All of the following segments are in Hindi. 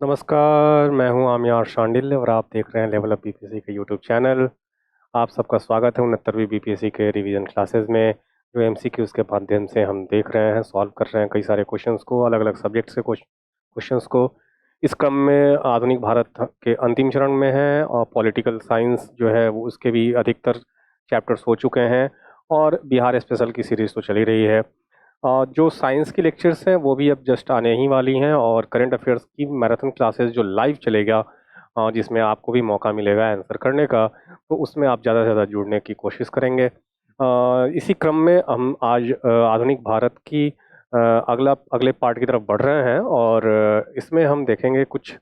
नमस्कार, मैं हूं आमियार शांडिल्य और आप देख रहे हैं लेवल अप बीपीएससी का यूट्यूब चैनल। आप सबका स्वागत है 69वीं बीपीएससी के रिवीजन क्लासेस में, जो एमसीक्यूज़ के माध्यम से हम देख रहे हैं, सॉल्व कर रहे हैं कई सारे क्वेश्चंस को, अलग अलग सब्जेक्ट्स के क्वेश्चंस को। इस क्रम में आधुनिक भारत के अंतिम चरण में है और पॉलिटिकल साइंस जो है वो उसके भी अधिकतर चैप्टर्स हो चुके हैं और बिहार स्पेशल की सीरीज़ तो चली रही है। जो साइंस की लेक्चर्स हैं वो भी अब जस्ट आने ही वाली हैं और करंट अफेयर्स की मैराथन क्लासेस जो लाइव चलेगा, जिसमें आपको भी मौका मिलेगा आंसर करने का, तो उसमें आप ज़्यादा से ज़्यादा जुड़ने की कोशिश करेंगे। इसी क्रम में हम आज आधुनिक भारत की अगले पार्ट की तरफ बढ़ रहे हैं और इसमें हम देखेंगे कुछ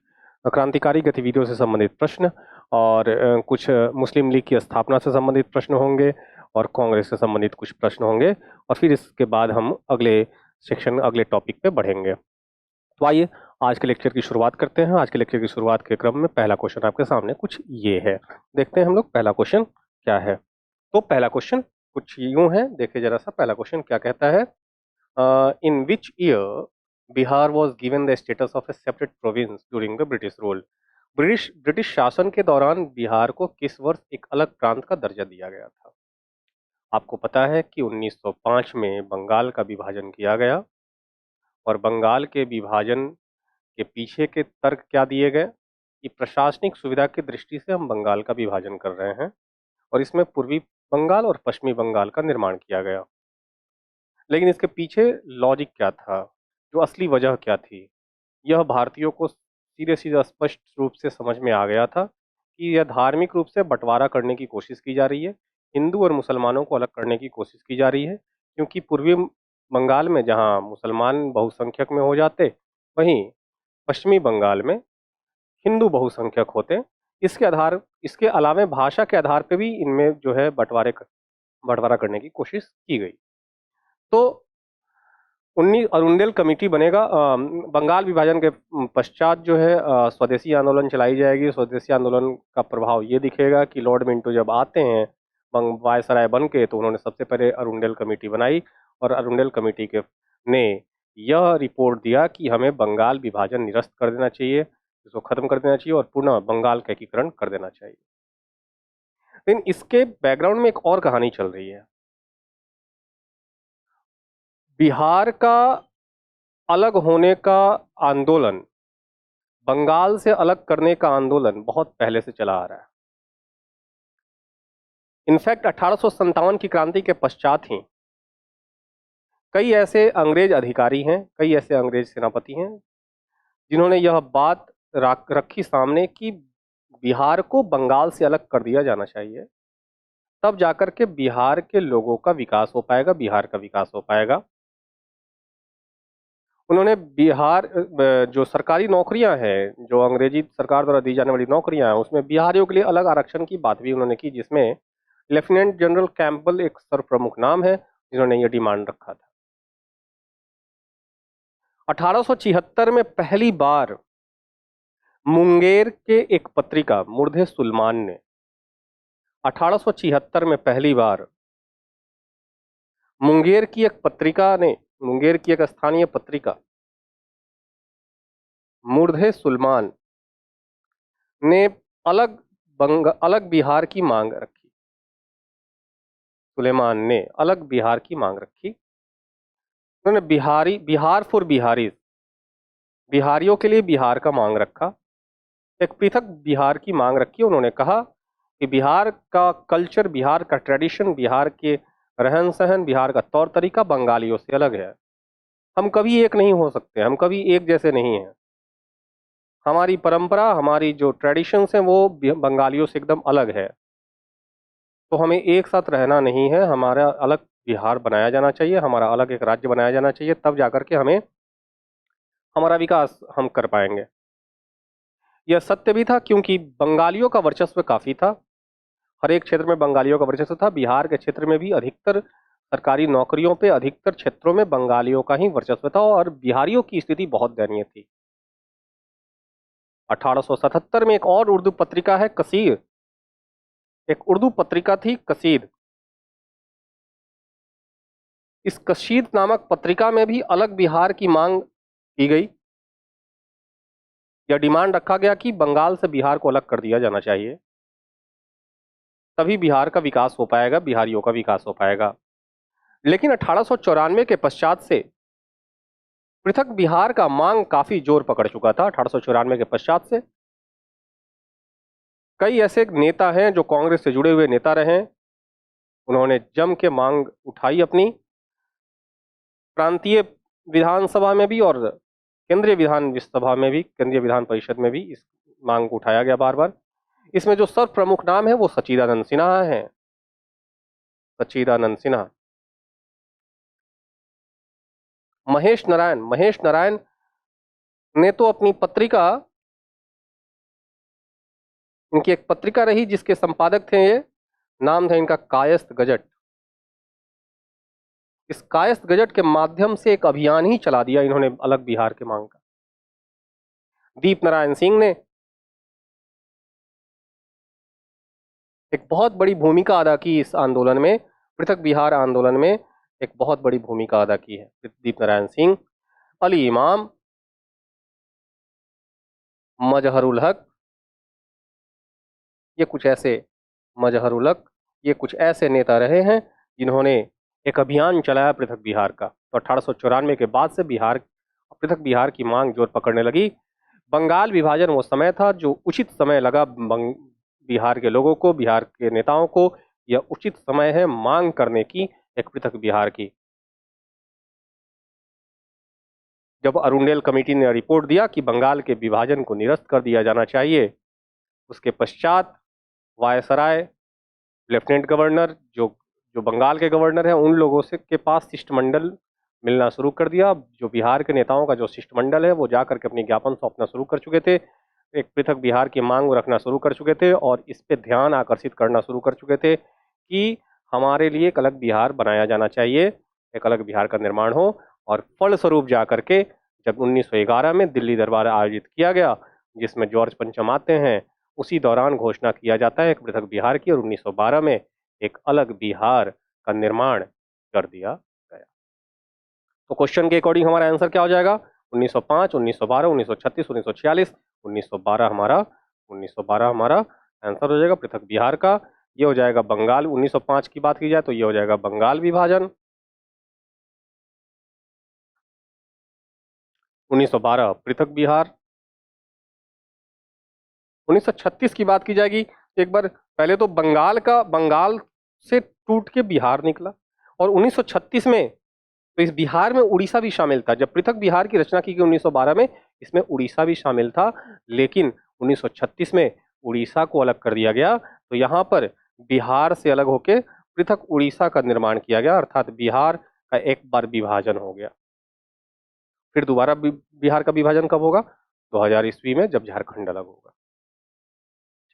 क्रांतिकारी गतिविधियों से संबंधित प्रश्न और कुछ मुस्लिम लीग की स्थापना से संबंधित प्रश्न होंगे और कांग्रेस से संबंधित कुछ प्रश्न होंगे और फिर इसके बाद हम अगले टॉपिक पे बढ़ेंगे। तो आइए आज के लेक्चर की शुरुआत करते हैं। आज के लेक्चर की शुरुआत के क्रम में पहला क्वेश्चन आपके सामने कुछ ये है। देखते हैं हम लोग पहला क्वेश्चन क्या है। तो पहला क्वेश्चन कुछ यूं है, देखिए जरा सा पहला क्वेश्चन क्या कहता है। In which year Bihar was given the status of a separate province during the British rule. British शासन के दौरान बिहार को किस वर्ष एक अलग प्रांत का दर्जा दिया गया था। आपको पता है कि 1905 में बंगाल का विभाजन किया गया और बंगाल के विभाजन के पीछे के तर्क क्या दिए गए कि प्रशासनिक सुविधा की दृष्टि से हम बंगाल का विभाजन कर रहे हैं और इसमें पूर्वी बंगाल और पश्चिमी बंगाल का निर्माण किया गया। लेकिन इसके पीछे लॉजिक क्या था, जो असली वजह क्या थी, यह भारतीयों को सीधे सीधे स्पष्ट रूप से समझ में आ गया था कि यह धार्मिक रूप से बंटवारा करने की कोशिश की जा रही है, हिंदू और मुसलमानों को अलग करने की कोशिश की जा रही है। क्योंकि पूर्वी बंगाल में जहां मुसलमान बहुसंख्यक में हो जाते, वहीं पश्चिमी बंगाल में हिंदू बहुसंख्यक होते। इसके अलावे भाषा के आधार पर भी इनमें जो है बंटवारा करने की कोशिश की गई। तो 19 अरुंडेल कमेटी बनेगा। बंगाल विभाजन के पश्चात जो है स्वदेशी आंदोलन चलाई जाएगी। स्वदेशी आंदोलन का प्रभाव ये दिखेगा कि लॉर्ड मिंटो जब आते हैं वायसराय बन के, तो उन्होंने सबसे पहले अरुंडेल कमेटी बनाई और अरुंडेल कमेटी के ने यह रिपोर्ट दिया कि हमें बंगाल विभाजन निरस्त कर देना चाहिए, इसको खत्म कर देना चाहिए और पुनः बंगाल का एकीकरण कर देना चाहिए। लेकिन इसके बैकग्राउंड में एक और कहानी चल रही है। बिहार का अलग होने का आंदोलन, बंगाल से अलग करने का आंदोलन बहुत पहले से चला आ रहा है। इनफैक्ट 1857 की क्रांति के पश्चात ही कई ऐसे अंग्रेज अधिकारी हैं, कई ऐसे अंग्रेज सेनापति हैं जिन्होंने यह बात रखी सामने कि बिहार को बंगाल से अलग कर दिया जाना चाहिए, तब जाकर के बिहार के लोगों का विकास हो पाएगा, बिहार का विकास हो पाएगा। उन्होंने बिहार जो सरकारी नौकरियां हैं, जो अंग्रेजी सरकार द्वारा दी जाने वाली नौकरियां हैं, उसमें बिहारियों के लिए अलग आरक्षण की बात भी उन्होंने की, जिसमें लेफ्टिनेंट जनरल कैंपबेल एक सर्वप्रमुख नाम है जिन्होंने ये डिमांड रखा था। 1876 में पहली बार मुंगेर के एक पत्रिका मुर्दे सुलेमान ने 1876 में पहली बार मुंगेर की एक पत्रिका ने मुंगेर की एक स्थानीय पत्रिका मुर्दे सुलेमान ने अलग बिहार की मांग रखी। सुलेमान ने अलग बिहार की मांग रखी। उन्होंने बिहार फॉर बिहारी, बिहारियों के लिए बिहार का मांग रखा, एक पृथक बिहार की मांग रखी। उन्होंने कहा कि बिहार का कल्चर, बिहार का ट्रेडिशन, बिहार के रहन सहन, बिहार का तौर तरीका बंगालियों से अलग है। हम कभी एक नहीं हो सकते, हम कभी एक जैसे नहीं हैं। हमारी परंपरा, हमारी जो ट्रेडिशंस हैं वो बंगालियों से एकदम अलग है। तो हमें एक साथ रहना नहीं है, हमारा अलग बिहार बनाया जाना चाहिए, हमारा अलग एक राज्य बनाया जाना चाहिए, तब जाकर के हमें हमारा विकास हम कर पाएंगे। यह सत्य भी था क्योंकि बंगालियों का वर्चस्व काफी था, हर एक क्षेत्र में बंगालियों का वर्चस्व था। बिहार के क्षेत्र में भी अधिकतर सरकारी नौकरियों पे अधिकतर क्षेत्रों में बंगालियों का ही वर्चस्व था और बिहारियों की स्थिति बहुत दयनीय थी। 1877 में एक और उर्दू पत्रिका है कसीर, एक उर्दू पत्रिका थी कसीर। इस कशीद नामक पत्रिका में भी अलग बिहार की मांग की गई। यह डिमांड रखा गया कि बंगाल से बिहार को अलग कर दिया जाना चाहिए, तभी बिहार का विकास हो पाएगा, बिहारियों का विकास हो पाएगा। लेकिन 1894 के पश्चात से पृथक बिहार का मांग काफी जोर पकड़ चुका था। 1894 के पश्चात से कई ऐसे नेता हैं जो कांग्रेस से जुड़े हुए नेता रहे, उन्होंने जम के मांग उठाई अपनी। प्रांतीय विधानसभा में भी और केंद्रीय विधान सभा में भी, केंद्रीय विधान परिषद में भी इस मांग को उठाया गया बार बार। इसमें जो सर्व प्रमुख नाम है वो सच्चिदानंद सिन्हा है। सच्चिदानंद सिन्हा, महेश नारायण ने तो अपनी पत्रिका, इनकी एक पत्रिका रही जिसके संपादक थे ये, नाम था इनका कायस्थ गजट। इस कायस्थ गजट के माध्यम से एक अभियान ही चला दिया इन्होंने अलग बिहार के मांग का। दीप नारायण सिंह ने एक बहुत बड़ी भूमिका अदा की इस आंदोलन में, पृथक बिहार आंदोलन में एक बहुत बड़ी भूमिका अदा की है दीप नारायण सिंह। अली इमाम, मजहरुल हक, ये कुछ ऐसे नेता रहे हैं जिन्होंने एक अभियान चलाया पृथक बिहार का। तो 1894 के बाद से पृथक बिहार की मांग जोर पकड़ने लगी। बंगाल विभाजन वो समय था जो उचित समय लगा बिहार के लोगों को, बिहार के नेताओं को। यह उचित समय है मांग करने की एक पृथक बिहार की। जब अरुंडेल कमेटी ने रिपोर्ट दिया कि बंगाल के विभाजन को निरस्त कर दिया जाना चाहिए, उसके पश्चात वायसराय, लेफ्टिनेंट गवर्नर, जो बंगाल के गवर्नर हैं, उन लोगों से के पास शिष्टमंडल मिलना शुरू कर दिया। जो बिहार के नेताओं का जो शिष्टमंडल है वो जाकर के अपनी ज्ञापन सौंपना शुरू कर चुके थे, एक पृथक बिहार की मांग रखना शुरू कर चुके थे और इस पे ध्यान आकर्षित करना शुरू कर चुके थे कि हमारे लिए एक अलग बिहार बनाया जाना चाहिए, एक अलग बिहार का निर्माण हो। और फलस्वरूप जाकर के जब 1911 में दिल्ली दरबार आयोजित किया गया, जिसमें जॉर्ज पंचम आते हैं, उसी दौरान घोषणा किया जाता है एक पृथक बिहार की और 1912 में एक अलग बिहार का निर्माण कर दिया गया। तो क्वेश्चन के अकॉर्डिंग हमारा आंसर क्या हो जाएगा? 1905, 1912, 1936, 1946, 1912 हमारा आंसर हो जाएगा पृथक बिहार का। ये हो जाएगा बंगाल। 1905 की बात की जाए तो ये हो जाएगा बंगाल विभाजन। 1912 पृथक बिहार। 1936 की बात की जाएगी, एक बार पहले तो बंगाल से टूट के बिहार निकला और 1936 में तो इस बिहार में उड़ीसा भी शामिल था। जब पृथक बिहार की रचना की गई 1912 में, इसमें उड़ीसा भी शामिल था, लेकिन 1936 में उड़ीसा को अलग कर दिया गया। तो यहाँ पर बिहार से अलग होके पृथक उड़ीसा का निर्माण किया गया, अर्थात बिहार का एक बार विभाजन हो गया। फिर दोबारा बिहार का विभाजन कब होगा? 2000 ईस्वी में, जब झारखंड अलग होगा।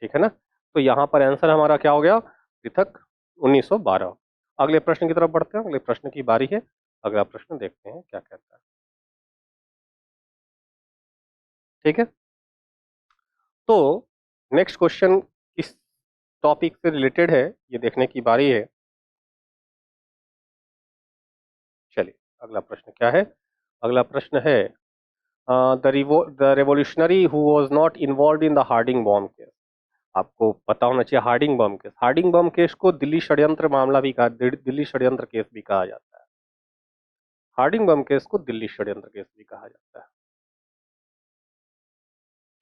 ठीक है ना? तो यहाँ पर आंसर हमारा क्या हो गया? पृथक 1912। अगले प्रश्न की तरफ बढ़ते हैं। अगले प्रश्न की बारी है। अगला प्रश्न देखते हैं क्या कहता है। ठीक है, तो नेक्स्ट क्वेश्चन किस टॉपिक से रिलेटेड है ये देखने की बारी है। चलिए, अगला प्रश्न क्या है? अगला प्रश्न है the revolutionary who was not involve in the Hardinge bomb case. आपको पता होना चाहिए Hardinge bomb case. Hardinge bomb case को दिल्ली षड्यंत्र मामला भी कहा, दिल्ली षड्यंत्र केस भी कहा जाता है। हार्डिंग बम केस को दिल्ली षड्यंत्र केस भी कहा जाता है।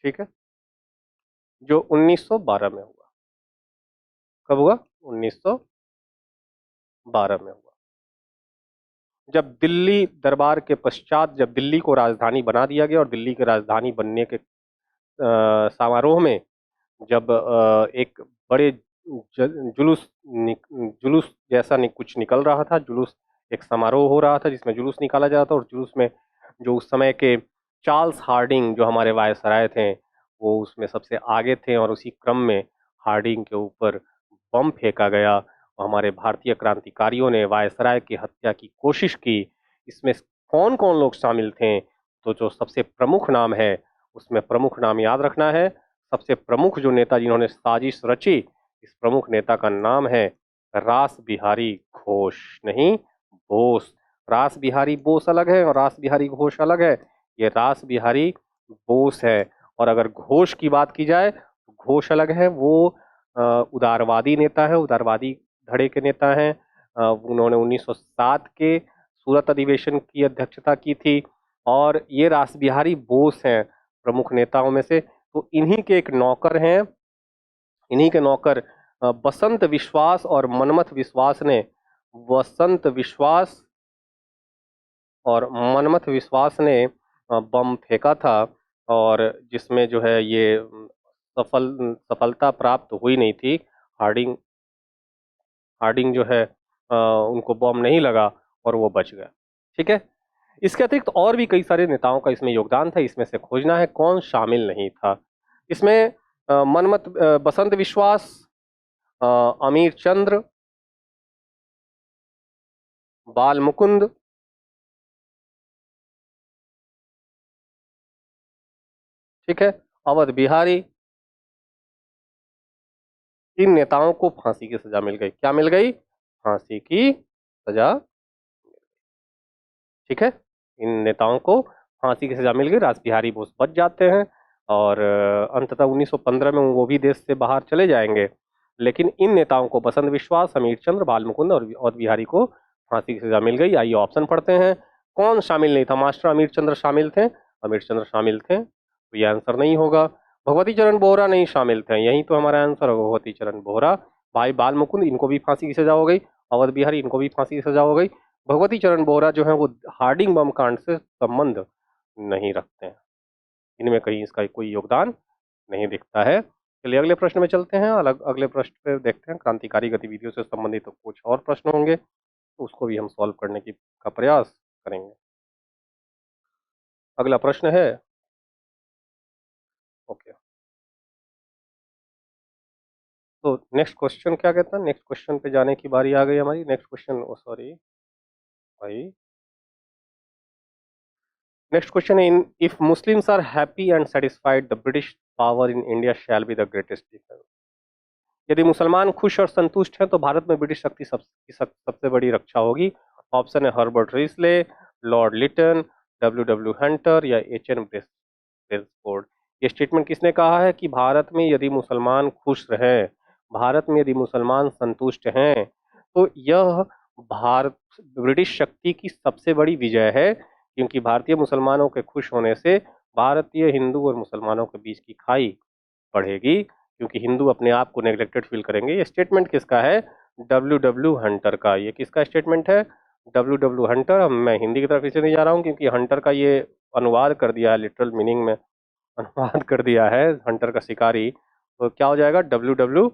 ठीक है, जो 1912 में हुआ। कब हुआ? 1912 में हुआ। जब दिल्ली दरबार के पश्चात जब दिल्ली को राजधानी बना दिया गया और दिल्ली की राजधानी बनने के समारोह में जब एक बड़े जुलूस जैसा कुछ निकल रहा था, जुलूस, एक समारोह हो रहा था जिसमें जुलूस निकाला जा रहा था, और जुलूस में जो उस समय के चार्ल्स हार्डिंग जो हमारे वायसराय थे वो उसमें सबसे आगे थे, और उसी क्रम में हार्डिंग के ऊपर बम फेंका गया और हमारे भारतीय क्रांतिकारियों ने वायसराय की हत्या की कोशिश की। इसमें कौन कौन लोग शामिल थे? तो जो सबसे प्रमुख नाम है, उसमें प्रमुख नाम याद रखना है। सबसे प्रमुख जो नेता जिन्होंने साजिश रची, इस प्रमुख नेता का नाम है रास बिहारी घोष, नहीं बोस। रास बिहारी बोस अलग है और रास बिहारी घोष अलग है। ये रास बिहारी बोस है और अगर घोष की बात की जाए तो घोष अलग है, वो उदारवादी नेता है, उदारवादी धड़े के नेता हैं। उन्होंने 1907 के सूरत अधिवेशन की अध्यक्षता की थी और ये रास बिहारी बोस हैं प्रमुख नेताओं में से। तो इन्हीं के एक नौकर हैं, इन्हीं के नौकर बसंत विश्वास और मनमथ विश्वास ने, बसंत विश्वास और मनमथ विश्वास ने बम फेंका था और जिसमें जो है ये सफलता प्राप्त हुई नहीं थी। हार्डिंग हार्डिंग जो है उनको बम नहीं लगा और वो बच गया। ठीक है। इसके अतिरिक्त और भी कई सारे नेताओं का इसमें योगदान था, इसमें से खोजना है कौन शामिल नहीं था। इसमें बसंत विश्वास, अमीर चंद्र, बाल मुकुंद, ठीक है, अवध बिहारी, इन नेताओं को फांसी की सजा मिल गई। क्या मिल गई? फांसी की सजा। ठीक है, इन नेताओं को फांसी की सजा मिल गई, रासबिहारी बोस बच जाते हैं और अंततः 1915 में वो भी देश से बाहर चले जाएंगे। लेकिन इन नेताओं को, बसंत विश्वास, अमीर चंद्र, बाल मुकुंद और अवध बिहारी को फांसी की सजा मिल गई। आइए ऑप्शन पढ़ते हैं। कौन शामिल नहीं था? मास्टर अमीर चंद्र शामिल थे, अमीर चंद्र शामिल थे, तो ये आंसर नहीं होगा। भगवती चरण बोहरा नहीं शामिल थे, यही तो हमारा आंसर है, भगवती चरण बोहरा। भाई बाल मुकुंद, इनको भी फांसी की सजा हो गई। अवध बिहारी, इनको भी फांसी की सजा हो गई। भगवती चरण बोहरा जो है वो हार्डिंग बम कांड से संबंध नहीं रखते हैं, इनमें कहीं इसका कोई योगदान नहीं दिखता है। चलिए अगले प्रश्न में चलते हैं। अगले प्रश्न पे देखते हैं, क्रांतिकारी गतिविधियों से संबंधित तो कुछ और प्रश्न होंगे, तो उसको भी हम सॉल्व करने की का प्रयास करेंगे। अगला प्रश्न है, ओके, तो नेक्स्ट क्वेश्चन क्या कहता है? नेक्स्ट क्वेश्चन पे जाने की बारी आ गई हमारी। नेक्स्ट क्वेश्चन, ओ सॉरी भाई, नेक्स्ट क्वेश्चन है, in if Muslims are happy and satisfied the British power in India shall be the greatest defence. यदि मुसलमान खुश और संतुष्ट हैं तो भारत में ब्रिटिश शक्ति सबसे बड़ी रक्षा होगी। ऑप्शन है Herbert Risley, Lord Lytton, W W Hunter या एच एन ब्रेसफोर्ड। ये स्टेटमेंट किसने कहा है कि भारत में यदि मुसलमान खुश रहें, भारत में यदि मुसलमान संतुष्ट हैं, तो यह भारत ब्रिटिश शक्ति की सबसे बड़ी विजय है, क्योंकि भारतीय मुसलमानों के खुश होने से भारतीय हिंदू और मुसलमानों के बीच की खाई बढ़ेगी, क्योंकि हिंदू अपने आप को नेग्लेक्टेड फील करेंगे। ये स्टेटमेंट किसका है? डब्ल्यू डब्ल्यू हंटर का। ये किसका स्टेटमेंट है? W W Hunter. मैं हिंदी की तरफ इसलिए नहीं जा रहा हूँ क्योंकि हंटर का ये अनुवाद कर दिया है, लिटरल मीनिंग में अनुवाद कर दिया है, हंटर का शिकारी, तो क्या हो जाएगा? डब्ल्यू डब्ल्यू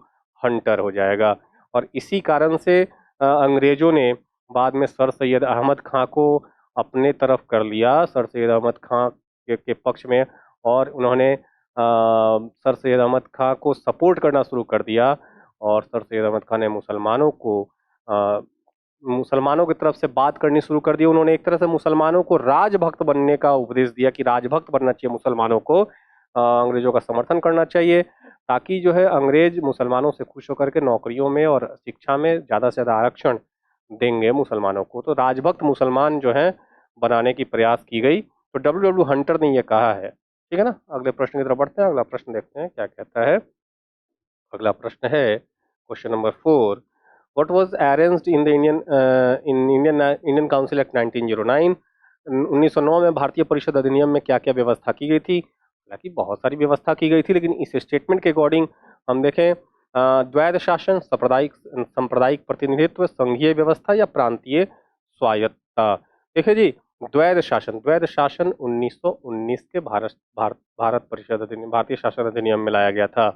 हंटर हो जाएगा। और इसी कारण से अंग्रेजों ने बाद में सर सैयद अहमद खां को अपने तरफ कर लिया, सर सैयद अहमद खां के पक्ष में, और उन्होंने सर सैयद अहमद खां को सपोर्ट करना शुरू कर दिया। और सर सैयद अहमद खान ने मुसलमानों की तरफ से बात करनी शुरू कर दी। उन्होंने एक तरह से मुसलमानों को राजभक्त बनने का उपदेश दिया कि राजभक्त बनना चाहिए मुसलमानों को, अंग्रेजों का समर्थन करना चाहिए, ताकि जो है अंग्रेज मुसलमानों से खुश होकर के नौकरियों में और शिक्षा में ज़्यादा से ज़्यादा आरक्षण देंगे मुसलमानों को। तो राजभक्त मुसलमान जो है बनाने की प्रयास की गई। तो डब्ल्यू डब्ल्यू हंटर ने यह कहा है। ठीक है ना। अगले प्रश्न की तरफ बढ़ते हैं। अगला प्रश्न देखते हैं क्या कहता है। अगला प्रश्न है question number 4। What was arranged in the Indian council act 1909। 1909 में भारतीय परिषद अधिनियम में क्या क्या व्यवस्था की गई थी? हालांकि बहुत सारी व्यवस्था की गई थी, लेकिन इस स्टेटमेंट के अकॉर्डिंग हम देखें, द्वैध शासन, सांप्रदायिक प्रतिनिधित्व, संघीय व्यवस्था या प्रांतीय स्वायत्तता। देखिए जी, द्वैध शासन 1919 के भारत परिषद अधिनियम, भारतीय शासन अधिनियम में लाया गया था।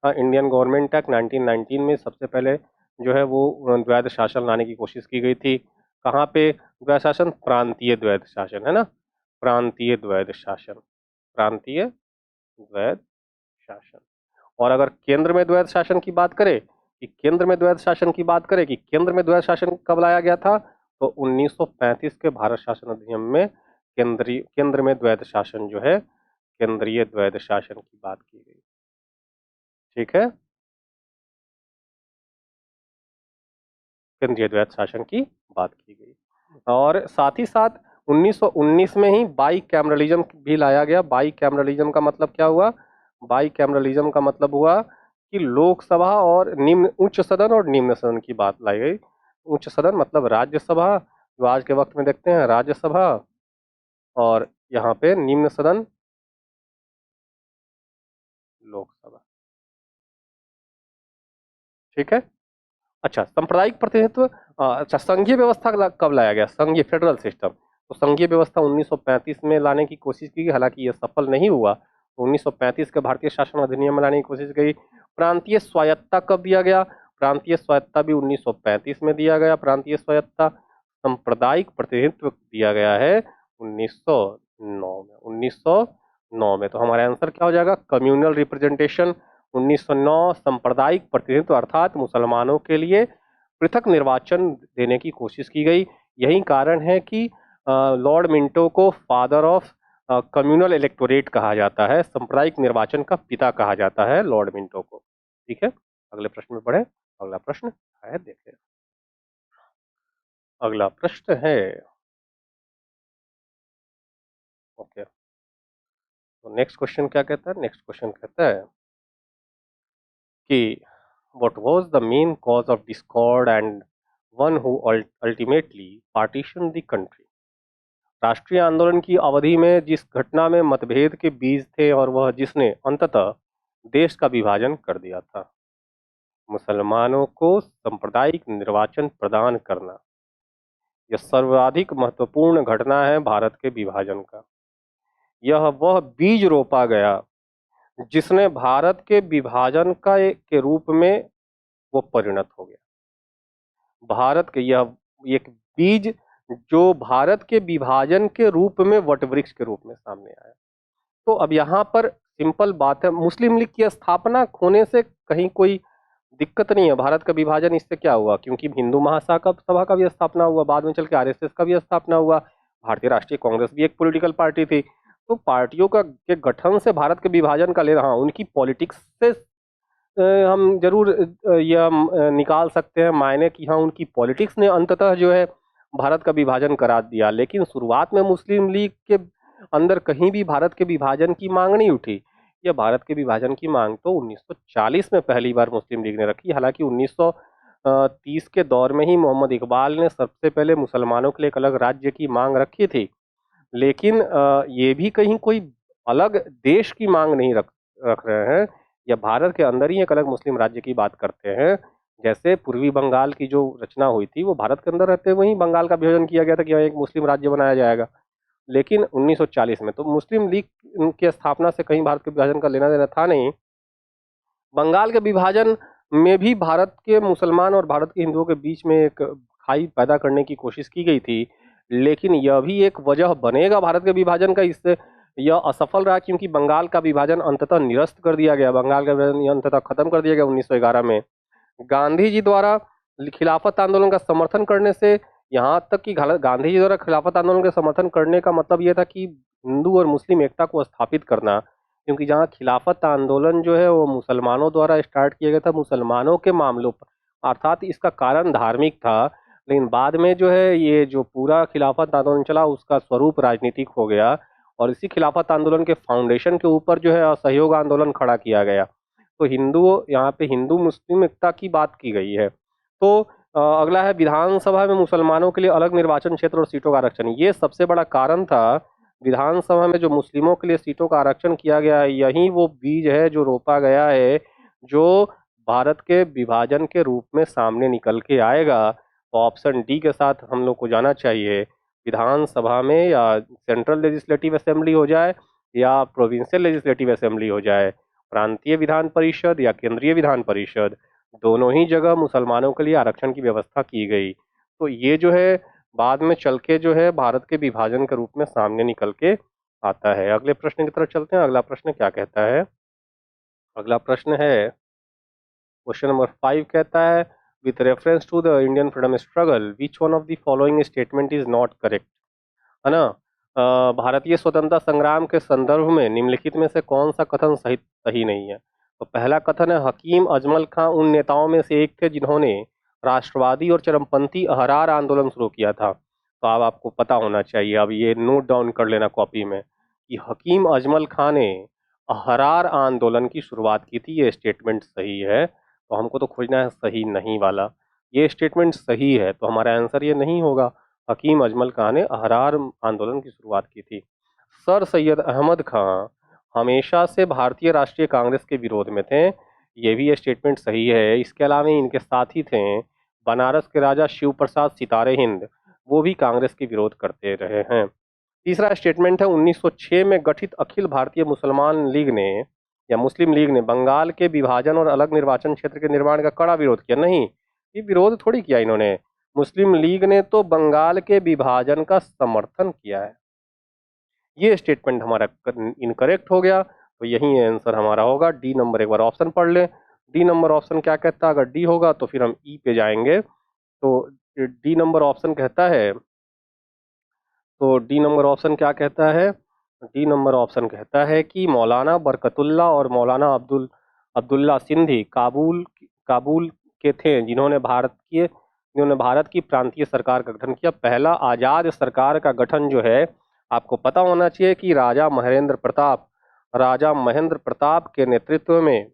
इंडियन गवर्नमेंट एक्ट 1919 में सबसे पहले जो है वो द्वैध शासन लाने की कोशिश की गई थी। कहाँ पे द्वैध शासन? प्रांतीय द्वैध शासन, है ना, प्रांतीय द्वैध शासन, प्रांतीय द्वैध शासन। और अगर केंद्र में द्वैध शासन की बात करें, कि केंद्र में द्वैध शासन कब लाया गया था, तो 1935 के भारत शासन अधिनियम में केंद्र में द्वैध शासन जो है, केंद्रीय द्वैध शासन की बात की गई। ठीक है, केंद्रीय द्वैध शासन की बात की गई। और साथ ही साथ 1919 में ही बाई कैमरलिज्म भी लाया गया। बाई कैमरलिज्म का मतलब क्या हुआ? बाई कैमरलिज्म का मतलब हुआ कि लोकसभा और निम्न उच्च सदन और निम्न सदन की बात लाई गई। उच्च सदन मतलब राज्यसभा, जो आज के वक्त में देखते हैं राज्यसभा, और यहाँ पे निम्न सदन लोकसभा। ठीक है। अच्छा, सांप्रदायिक प्रतिनिधित्व, अच्छा संघीय व्यवस्था कब लाया गया? संघीय फेडरल सिस्टम। तो संघीय व्यवस्था 1935 में लाने की कोशिश की गई, हालांकि यह सफल नहीं हुआ। तो 1935 के भारतीय शासन अधिनियम में लाने की कोशिश की। प्रांतीय स्वायत्ता कब दिया गया? प्रांतीय स्वायत्ता भी 1935 में दिया गया। प्रांतीय स्वायत्ता। सांप्रदायिक प्रतिनिधित्व दिया गया है 1909 में। 1909 में। तो हमारा आंसर क्या हो जाएगा? Communal representation. 1909 सांप्रदायिक प्रतिनिधित्व अर्थात मुसलमानों के लिए पृथक निर्वाचन देने की कोशिश की गई। यही कारण है कि लॉर्ड मिंटो को फादर ऑफ कम्युनल इलेक्टोरेट कहा जाता है, सांप्रदायिक निर्वाचन का पिता कहा जाता है लॉर्ड मिंटो को। ठीक है, अगले प्रश्न में बढ़े। अगला प्रश्न है, देखें। अगला प्रश्न है, ओके, तो नेक्स्ट क्वेश्चन क्या कहता है? नेक्स्ट क्वेश्चन कहता है कि what was the main cause of discord and one who ultimately partitioned the country? राष्ट्रीय आंदोलन की अवधि में जिस घटना में मतभेद के बीज थे और वह जिसने अंततः देश का विभाजन कर दिया था। मुसलमानों को सांप्रदायिक निर्वाचन प्रदान करना, यह सर्वाधिक महत्वपूर्ण घटना है भारत के विभाजन का। यह वह बीज रोपा गया जिसने भारत के विभाजन के रूप में वो परिणत हो गया। भारत के यह एक बीज जो भारत के विभाजन के रूप में वटवृक्ष के रूप में सामने आया। तो अब यहाँ पर सिंपल बात है, मुस्लिम लीग की स्थापना होने से कहीं कोई दिक्कत नहीं है। भारत का विभाजन इससे क्या हुआ? क्योंकि हिंदू महासभा का भी स्थापना हुआ, बाद में चल के आरएसएस का भी स्थापना हुआ। भारतीय राष्ट्रीय कांग्रेस भी एक पॉलिटिकल पार्टी थी। तो पार्टियों का के गठन से भारत के विभाजन का लेना, हाँ, उनकी पॉलिटिक्स से हम जरूर यह निकाल सकते हैं मायने कि हाँ, उनकी पॉलिटिक्स ने अंततः जो है भारत का विभाजन करा दिया। लेकिन शुरुआत में मुस्लिम लीग के अंदर कहीं भी भारत के विभाजन की मांग नहीं उठी। यह भारत के विभाजन की मांग तो 1940 में पहली बार मुस्लिम लीग ने रखी। हालांकि 1930 के दौर में ही मोहम्मद इकबाल ने सबसे पहले मुसलमानों के लिए एक अलग राज्य की मांग रखी थी। लेकिन ये भी कहीं कोई अलग देश की मांग नहीं रख रहे हैं, या भारत के अंदर ही एक अलग मुस्लिम राज्य की बात करते हैं। जैसे पूर्वी बंगाल की जो रचना हुई थी वो भारत के अंदर रहते हुए ही बंगाल का विभाजन किया गया था कि यहाँ एक मुस्लिम राज्य बनाया जाएगा। लेकिन 1940 में तो मुस्लिम लीग की स्थापना से कहीं भारत के विभाजन का लेना देना था नहीं। बंगाल के विभाजन में भी भारत के मुसलमान और भारत के हिंदुओं के बीच में एक खाई पैदा करने की कोशिश की गई थी। लेकिन यह भी एक वजह बनेगा भारत के विभाजन का, इससे यह असफल रहा क्योंकि बंगाल का विभाजन अंततः निरस्त कर दिया गया। बंगाल का विभाजन अंततः खत्म कर दिया गया 1911 में। गांधी जी द्वारा खिलाफत आंदोलन का समर्थन करने से, यहाँ तक कि गांधी जी द्वारा खिलाफत आंदोलन का समर्थन करने का मतलब यह था कि हिंदू और मुस्लिम एकता को स्थापित करना। क्योंकि जहाँ खिलाफत आंदोलन जो है वो मुसलमानों द्वारा स्टार्ट किया गया था, मुसलमानों के मामलों पर, अर्थात इसका कारण धार्मिक था। लेकिन बाद में जो है ये जो पूरा खिलाफत आंदोलन चला उसका स्वरूप राजनीतिक हो गया, और इसी खिलाफत आंदोलन के फाउंडेशन के ऊपर जो है असहयोग आंदोलन खड़ा किया गया। तो यहाँ पे हिंदू मुस्लिम एकता की बात की गई है। तो अगला है विधानसभा में मुसलमानों के लिए अलग निर्वाचन क्षेत्र और सीटों का आरक्षण। ये सबसे बड़ा कारण था। विधानसभा में जो मुस्लिमों के लिए सीटों का आरक्षण किया गया है, यही वो बीज है जो रोपा गया है, जो भारत के विभाजन के रूप में सामने निकल के आएगा। तो ऑप्शन डी के साथ हम लोग को जाना चाहिए। विधानसभा में या सेंट्रल लेजिस्लेटिव असेंबली हो जाए या प्रोविंशियल लेजिस्लेटिव असेंबली हो जाए, प्रांतीय विधान परिषद या केंद्रीय विधान परिषद, दोनों ही जगह मुसलमानों के लिए आरक्षण की व्यवस्था की गई। तो ये जो है बाद में चल के जो है भारत के विभाजन के रूप में सामने निकल के आता है। अगले प्रश्न की तरफ चलते हैं। अगला प्रश्न क्या कहता है? अगला प्रश्न है क्वेश्चन नंबर 5, कहता है with reference to the Indian freedom struggle which one of the following statement is not correct. है ना? भारतीय स्वतंत्रता संग्राम के संदर्भ में निम्नलिखित में से कौन सा कथन सही नहीं है? तो पहला कथन है हकीम अजमल खां उन नेताओं में से एक थे जिन्होंने राष्ट्रवादी और चरमपंथी अहरार आंदोलन शुरू किया था। तो अब आपको पता होना चाहिए, अब ये नोट डाउन कर लेना कॉपी में, कि हकीम अजमल खां ने अहरार आंदोलन की शुरुआत की थी। ये स्टेटमेंट सही है, तो हमको तो खोजना है सही नहीं वाला। ये स्टेटमेंट सही है तो हमारा आंसर ये नहीं होगा। हकीम अजमल खां ने अहरार आंदोलन की शुरुआत की थी। सर सैयद अहमद खां हमेशा से भारतीय राष्ट्रीय कांग्रेस के विरोध में थे। ये भी ये स्टेटमेंट सही है। इसके अलावा इनके साथी थे बनारस के राजा शिव प्रसाद सितारे हिंद, वो भी कांग्रेस के विरोध करते रहे हैं। तीसरा स्टेटमेंट है 1906 में गठित अखिल भारतीय मुसलमान लीग ने या मुस्लिम लीग ने बंगाल के विभाजन और अलग निर्वाचन क्षेत्र के निर्माण का कड़ा विरोध किया। नहीं, ये विरोध थोड़ी किया इन्होंने। मुस्लिम लीग ने तो बंगाल के विभाजन का समर्थन किया है। ये स्टेटमेंट हमारा इनकरेक्ट हो गया, तो यही आंसर हमारा होगा डी नंबर। एक बार ऑप्शन पढ़ लें, डी नंबर ऑप्शन क्या कहता है। अगर डी होगा तो फिर हम ई पे जाएंगे। तो डी नंबर ऑप्शन कहता है, तो डी नंबर ऑप्शन क्या कहता है, डी नंबर ऑप्शन कहता है कि मौलाना बरकतुल्ला और मौलाना अब्दुल्ला सिंधी काबुल काबुल के थे, जिन्होंने भारत की प्रांतीय सरकार का गठन किया। पहला आज़ाद सरकार का गठन जो है, आपको पता होना चाहिए कि राजा महेंद्र प्रताप के नेतृत्व में,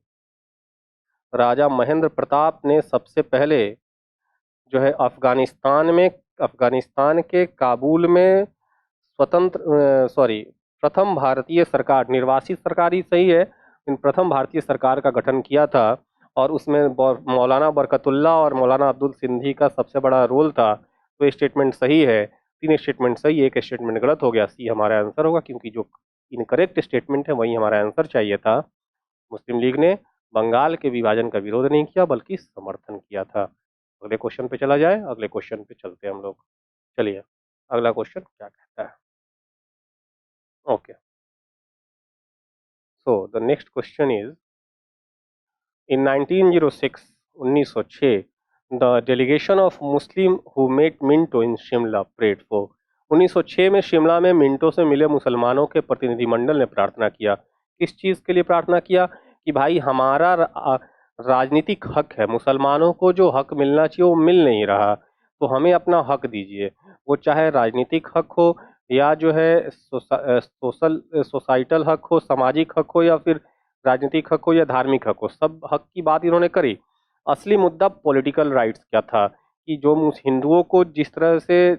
राजा महेंद्र प्रताप ने सबसे पहले जो है अफगानिस्तान के काबुल में प्रथम भारतीय सरकार, निर्वासित सरकार ही सही है, इन प्रथम भारतीय सरकार का गठन किया था। और उसमें मौलाना बरकतुल्ला और मौलाना अब्दुल सिंधी का सबसे बड़ा रोल था। तो ये स्टेटमेंट सही है। 3 स्टेटमेंट सही, एक स्टेटमेंट गलत हो गया। सी हमारा आंसर होगा, क्योंकि जो इनकरेक्ट स्टेटमेंट है वही हमारा आंसर चाहिए था। मुस्लिम लीग ने बंगाल के विभाजन का विरोध नहीं किया बल्कि समर्थन किया था। अगले क्वेश्चन पे चला जाए, अगले क्वेश्चन पे चलते हैं हम लोग। चलिए, अगला क्वेश्चन क्या कहता है। Okay, so the next question is, in 1906, 1906, the delegation of Muslim who met Minto in Shimla prayed for। 1906 में शिमला में मिंटो से मिले मुसलमानों के प्रतिनिधिमंडल ने प्रार्थना किया। किस चीज़ के लिए प्रार्थना किया? कि भाई हमारा राजनीतिक हक है, मुसलमानों को जो हक मिलना चाहिए वो मिल नहीं रहा, तो हमें अपना हक दीजिए। वो चाहे राजनीतिक हक हो या जो है सोसाइटल हक हो, सामाजिक हक हो, या फिर राजनीतिक हक हो या धार्मिक हक हो, सब हक की बात इन्होंने करी। असली मुद्दा पॉलिटिकल राइट्स क्या था, कि जो हिंदुओं को जिस तरह से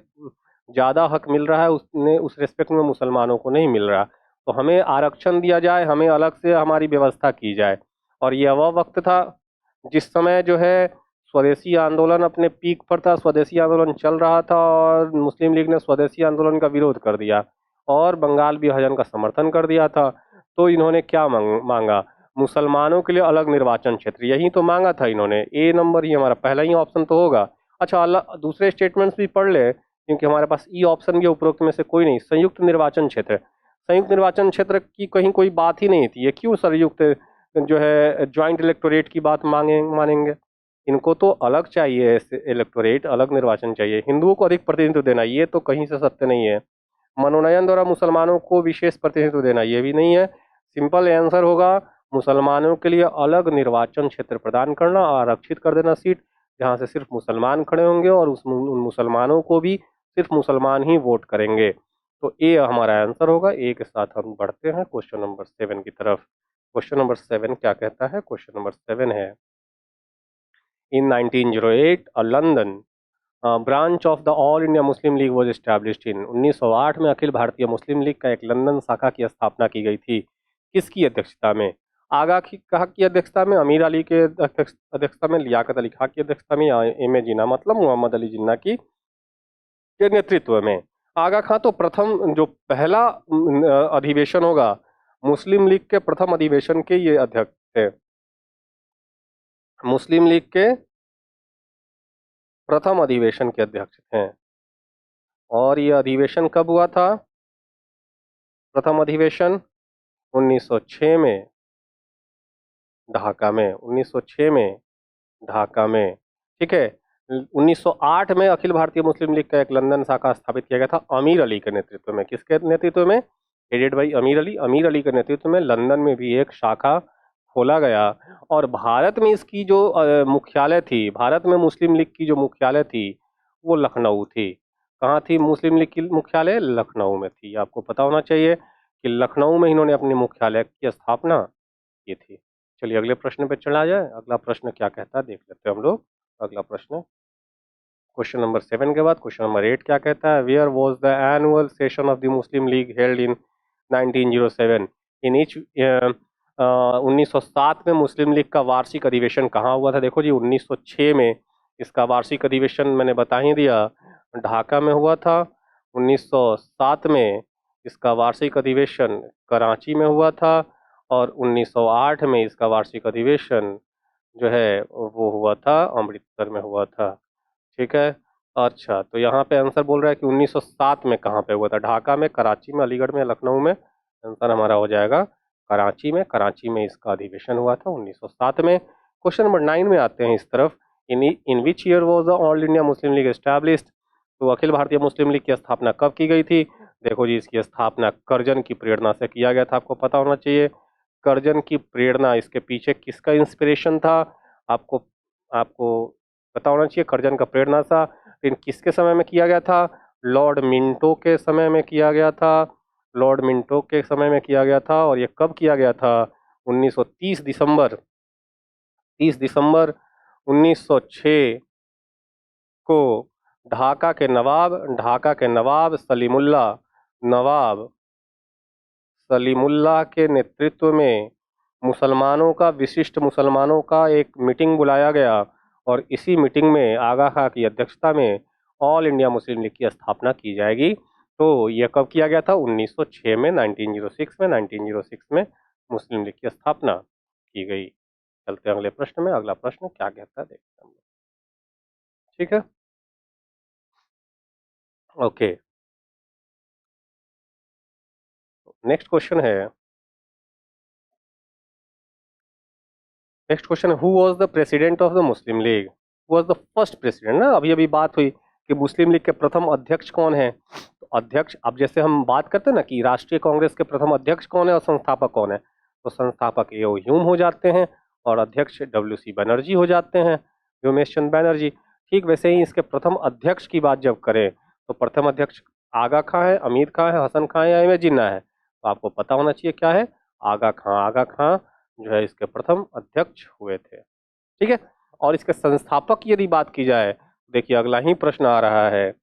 ज़्यादा हक मिल रहा है उस रेस्पेक्ट में मुसलमानों को नहीं मिल रहा, तो हमें आरक्षण दिया जाए, हमें अलग से हमारी व्यवस्था की जाए। और यह वह वक्त था जिस समय जो है स्वदेशी आंदोलन अपने पीक पर था, स्वदेशी आंदोलन चल रहा था, और मुस्लिम लीग ने स्वदेशी आंदोलन का विरोध कर दिया और बंगाल विभाजन का समर्थन कर दिया था। तो इन्होंने क्या मांगा? मुसलमानों के लिए अलग निर्वाचन क्षेत्र, यही तो मांगा था इन्होंने। ए नंबर ही हमारा पहला ही ऑप्शन तो होगा। अच्छा, दूसरे स्टेटमेंट्स भी पढ़ ले, क्योंकि हमारे पास ई ऑप्शन भी उपरोक्त में से कोई नहीं। संयुक्त निर्वाचन क्षेत्र, संयुक्त निर्वाचन क्षेत्र की कहीं कोई बात ही नहीं थी। ये क्यों संयुक्त जो है ज्वाइंट इलेक्टोरेट की बात मानेंगे? इनको तो अलग चाहिए, इलेक्टोरेट अलग निर्वाचन चाहिए। हिंदुओं को अधिक प्रतिनिधित्व देना, ये तो कहीं से सत्य नहीं है। मनोनयन द्वारा मुसलमानों को विशेष प्रतिनिधित्व देना, ये भी नहीं है। सिंपल आंसर होगा मुसलमानों के लिए अलग निर्वाचन क्षेत्र प्रदान करना, आरक्षित कर देना सीट, जहाँ से सिर्फ मुसलमान खड़े होंगे और उन मुसलमानों को भी सिर्फ मुसलमान ही वोट करेंगे। तो ए हमारा आंसर होगा। ए के साथ हम बढ़ते हैं क्वेश्चन नंबर 7 की तरफ। क्वेश्चन नंबर 7 क्या कहता है? क्वेश्चन नंबर 7 है, in 1908 a London branch of the All India Muslim League was established in. 1908 में अखिल भारतीय मुस्लिम लीग का एक लंदन शाखा की स्थापना की गई थी। किसकी अध्यक्षता में? आगा खां की अध्यक्षता में, अमीर अली के अध्यक्षता में, लियाकत अली खां की अध्यक्षता में, या एम.ए. जिन्ना मतलब मोहम्मद अली जिन्ना की के नेतृत्व में? आगा खां तो प्रथम जो पहला अधिवेशन होगा मुस्लिम लीग के प्रथम अधिवेशन के ये अध्यक्ष थे। मुस्लिम लीग के प्रथम अधिवेशन के अध्यक्ष थे। और ये अधिवेशन कब हुआ था? प्रथम अधिवेशन 1906 में ढाका में, 1906 में ढाका में। ठीक है। 1908 में अखिल भारतीय मुस्लिम लीग का एक लंदन शाखा स्थापित किया गया था अमीर अली के नेतृत्व में। किसके नेतृत्व में? हेडेड बाई अमीर अली। अमीर अली के नेतृत्व में लंदन में भी एक शाखा खोला गया। और भारत में इसकी जो मुख्यालय थी, भारत में मुस्लिम लीग की जो मुख्यालय थी वो लखनऊ थी। कहाँ थी मुस्लिम लीग की मुख्यालय? लखनऊ में थी। आपको पता होना चाहिए कि लखनऊ में इन्होंने अपने मुख्यालय की स्थापना की थी। चलिए अगले प्रश्न पे चला जाए। अगला प्रश्न क्या कहता है देख लेते हैं हम लोग। अगला प्रश्न क्वेश्चन नंबर 7 के बाद क्वेश्चन नंबर 8 क्या कहता है? Where was the annual session of the Muslim League held in 1907? In each 1907 में मुस्लिम लीग का वार्षिक अधिवेशन कहाँ हुआ था? देखो जी 1906 में इसका वार्षिक अधिवेशन मैंने बता ही दिया, ढाका में हुआ था। 1907 में इसका वार्षिक अधिवेशन कराची में हुआ था और 1908 में इसका वार्षिक अधिवेशन जो है वो हुआ था अमृतसर में हुआ था। ठीक है। अच्छा तो यहाँ पे आंसर बोल रहा है कि 1907 में कहाँ पे हुआ था? ढाका में, कराची में, अलीगढ़ में, लखनऊ में? आंसर हमारा हो जाएगा कराची में। कराची में इसका अधिवेशन हुआ था 1907 में। क्वेश्चन नंबर 9 में आते हैं इस तरफ। In which year was the All India Muslim League established? तो अखिल भारतीय मुस्लिम लीग की स्थापना कब की गई थी? देखो जी इसकी स्थापना करजन की प्रेरणा से किया गया था। आपको पता होना चाहिए करजन की प्रेरणा, इसके पीछे किसका इंस्पिरेशन था? आपको आपको पता होना चाहिए करजन का प्रेरणा था। लेकिन किसके समय में किया गया था? लॉर्ड मिंटो के समय में किया गया था। लॉर्ड मिंटो के समय में किया गया था। और ये कब किया गया था? 1930 दिसंबर 30 दिसंबर 1906 को ढाका के नवाब सलीमुल्लाह के नेतृत्व में मुसलमानों का एक मीटिंग बुलाया गया और इसी मीटिंग में आगा खां की अध्यक्षता में ऑल इंडिया मुस्लिम लीग की स्थापना की जाएगी। तो यह कब किया गया था? 1906 में, 1906 में मुस्लिम लीग की स्थापना की गई। चलते हैं अगले प्रश्न में। अगला प्रश्न क्या कहता है देखते हैं हम लोग। ठीक है, ओके। नेक्स्ट क्वेश्चन है who was the president of the Muslim league? Who was the first president? ना अभी अभी बात हुई कि मुस्लिम लीग के प्रथम अध्यक्ष कौन है। तो अध्यक्ष, अब जैसे हम बात करते हैं ना कि राष्ट्रीय कांग्रेस के प्रथम अध्यक्ष कौन है और संस्थापक कौन है, तो संस्थापक ए ओ ह्यूम हो जाते हैं और अध्यक्ष डब्ल्यू सी बनर्जी हो जाते हैं, व्योमेश चंद बैनर्जी। ठीक वैसे ही इसके प्रथम अध्यक्ष की बात जब करें तो प्रथम अध्यक्ष आगा खां है, अमीर खां है, हसन खां है या इमें जिन्ना है? तो आपको पता होना चाहिए क्या है, आगा खां जो है इसके प्रथम अध्यक्ष हुए थे। ठीक है। और इसके संस्थापक की यदि बात की जाए, देखिए अगला ही प्रश्न आ रहा है,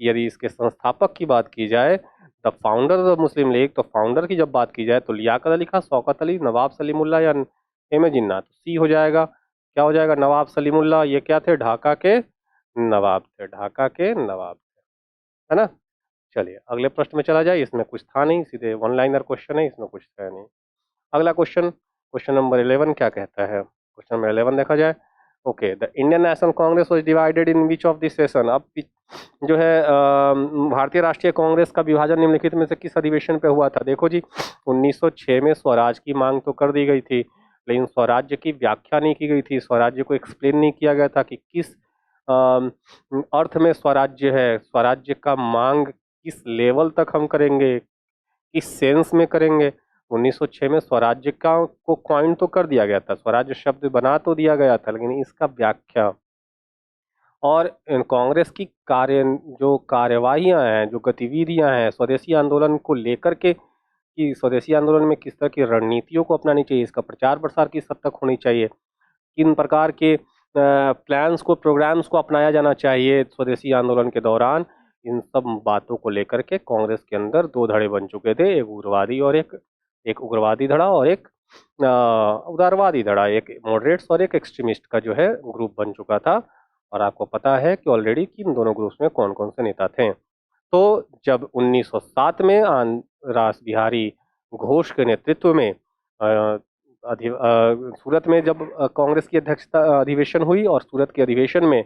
यदि इसके संस्थापक की बात की जाए the founder of Muslim league, तो फाउंडर की जब बात की जाए तो लियाकत अली खां, शौकत अली, नवाब सलीमुल्लाह या एम ए जिन्ना? तो सी हो जाएगा। क्या हो जाएगा? नवाब सलीमुल्लाह। ये क्या थे? ढाका के नवाब थे, ढाका के नवाब थे, है ना। चलिए अगले प्रश्न में चला जाए। इसमें कुछ था नहीं, सीधे वन लाइनर क्वेश्चन है, इसमें कुछ है नहीं। अगला क्वेश्चन, क्वेश्चन नंबर 11 क्या कहता है? क्वेश्चन नंबर 11 देखा जाए। Okay, the Indian National Congress was divided in which of this session? अब जो है भारतीय राष्ट्रीय कांग्रेस का विभाजन निम्नलिखित में से किस अधिवेशन पे हुआ था? देखो जी 1906 में स्वराज की मांग तो कर दी गई थी, लेकिन स्वराज्य की व्याख्या नहीं की गई थी, स्वराज्य को एक्सप्लेन नहीं किया गया था कि किस अर्थ में स्वराज्य है, स्वराज्य का मांग किस लेवल तक हम करेंगे, किस सेंस में करेंगे। 1906 में स्वराज्य का को कॉइन तो कर दिया गया था, स्वराज्य शब्द बना तो दिया गया था, लेकिन इसका व्याख्या और कांग्रेस की जो कार्यवाहियां हैं, जो गतिविधियां हैं स्वदेशी आंदोलन को लेकर के, कि स्वदेशी आंदोलन में किस तरह की रणनीतियों को अपनानी चाहिए, इसका प्रचार प्रसार किस हद तक होनी चाहिए, किन प्रकार के प्लान्स को, प्रोग्राम्स को अपनाया जाना चाहिए स्वदेशी आंदोलन के दौरान, इन सब बातों को लेकर के कांग्रेस के अंदर दो धड़े बन चुके थे, एक उग्रवादी और एक उग्रवादी धड़ा और एक उदारवादी धड़ा, एक मॉडरेट्स और एक एक्सट्रीमिस्ट का जो है ग्रुप बन चुका था। और आपको पता है कि ऑलरेडी कि इन दोनों ग्रुप्स में कौन कौन से नेता थे। तो जब 1907 में रास बिहारी घोष के नेतृत्व में सूरत में जब कांग्रेस की अध्यक्षता अधिवेशन हुई और सूरत के अधिवेशन में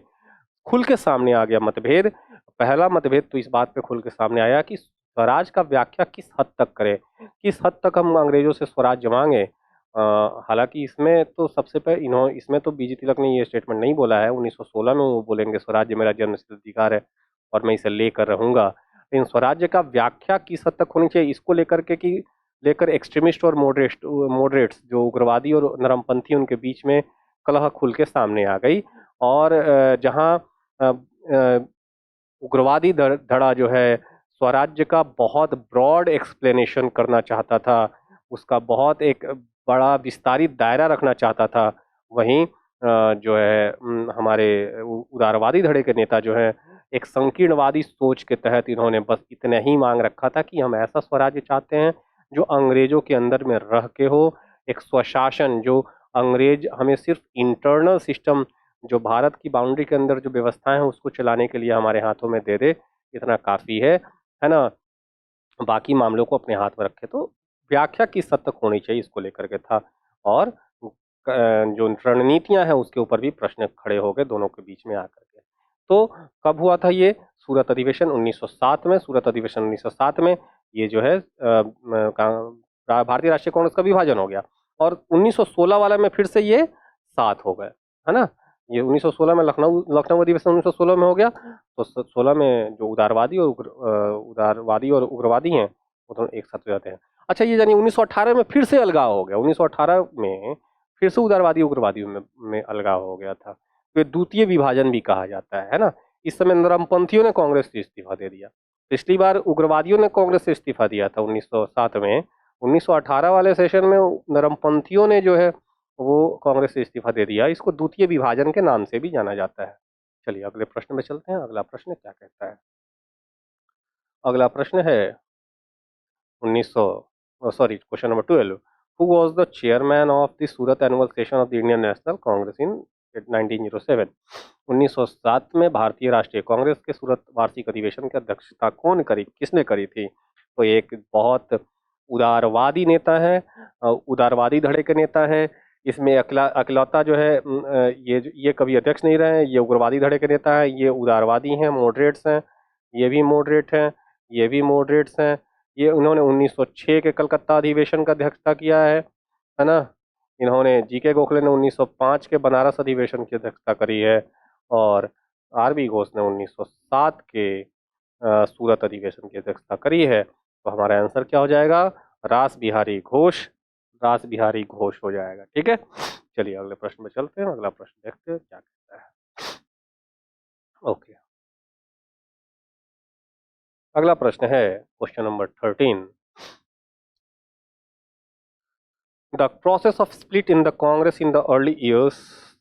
खुल के सामने आ गया मतभेद। पहला मतभेद तो इस बात पे खुल के सामने आया कि स्वराज का व्याख्या किस हद तक करें, किस हद तक हम अंग्रेजों से स्वराज मांगे। हालांकि इसमें तो सबसे पहले इसमें तो बीजी तिलक ने ये स्टेटमेंट नहीं बोला है, 1916 में वो बोलेंगे स्वराज्य मेरा जन्मसिद्ध अधिकार है और मैं इसे लेकर रहूंगा। लेकिन स्वराज्य का व्याख्या किस हद तक होनी चाहिए, इसको लेकर के कि लेकर एक्सट्रीमिस्ट और मॉडरेट्स जो उग्रवादी और नरमपंथी, उनके बीच में कलह खुल के सामने आ गई। और जहां उग्रवादी धड़ा जो है स्वराज्य का बहुत ब्रॉड एक्सप्लेनेशन करना चाहता था, उसका बहुत एक बड़ा विस्तारित दायरा रखना चाहता था। वहीं जो है हमारे उदारवादी धड़े के नेता जो हैं एक संकीर्णवादी सोच के तहत इन्होंने बस इतना ही मांग रखा था कि हम ऐसा स्वराज्य चाहते हैं जो अंग्रेजों के अंदर में रह के हो, एक स्वशासन जो अंग्रेज हमें सिर्फ इंटरनल सिस्टम जो भारत की बाउंड्री के अंदर जो व्यवस्थाएं हैं उसको चलाने के लिए हमारे हाथों में दे दे, इतना काफ़ी है ना। बाकी मामलों को अपने हाथ में रखे, तो व्याख्या किस हद तक होनी चाहिए इसको लेकर के था। और जो रणनीतियां हैं उसके ऊपर भी प्रश्न खड़े हो गए दोनों के बीच में आकर के। तो कब हुआ था ये सूरत अधिवेशन? 1907 में। सूरत अधिवेशन 1907 में ये जो है भारतीय राष्ट्रीय कांग्रेस का विभाजन हो गया, और 1916 वाला में फिर से ये साथ हो गए, है ना। ये 1916 में लखनऊ लखनऊ अधिवेशन 1916 में हो गया, तो 16 में जो उदारवादी और उग्रवादी हैं वो दोनों एक साथ हो जाते हैं। अच्छा, ये जानिए 1918 में फिर से अलगाव हो गया। 1918 में फिर से उदारवादी उग्रवादी में अलगाव हो गया था, तो ये द्वितीय विभाजन भी कहा जाता है ना। इस समय नरमपंथियों ने कांग्रेस से इस्तीफा दे दिया। पिछली बार उग्रवादियों ने कांग्रेस से इस्तीफा दिया था 1907 में। 1918 वाले सेशन में नरमपंथियों ने जो है वो कांग्रेस से इस्तीफा दे दिया। इसको द्वितीय विभाजन के नाम से भी जाना जाता है। चलिए अगले प्रश्न में चलते हैं। अगला प्रश्न क्या कहता है? अगला प्रश्न है 1900 question number 12। Who was the chairman of the Surat annual session of the Indian National Congress in 1907? 1907 में भारतीय राष्ट्रीय कांग्रेस के सूरत वार्षिक अधिवेशन की अध्यक्षता किसने करी थी? तो एक बहुत उदारवादी नेता है, उदारवादी धड़े के नेता हैं। इसमें अकलौता जो है ये कभी अध्यक्ष नहीं रहे हैं, ये उग्रवादी धड़े के नेता हैं, ये उदारवादी हैं, मॉडरेट्स हैं, ये भी मॉडरेट हैं, ये भी मॉडरेट्स हैं। ये उन्होंने 1906 के कलकत्ता अधिवेशन का अध्यक्षता किया है ना। इन्होंने जीके गोखले ने 1905 के बनारस अधिवेशन की अध्यक्षता करी है, और आरबी घोष ने 1907 के सूरत अधिवेशन की अध्यक्षता करी है। तो हमारा आंसर क्या हो जाएगा? रास बिहारी घोष। रास बिहारी घोष हो जाएगा। ठीक है, चलिए अगले प्रश्न में चलते हैं। अगला प्रश्न देखते हैं क्या कहता है। ओके, अगला प्रश्न है question number 13। The process of split in the Congress in the early years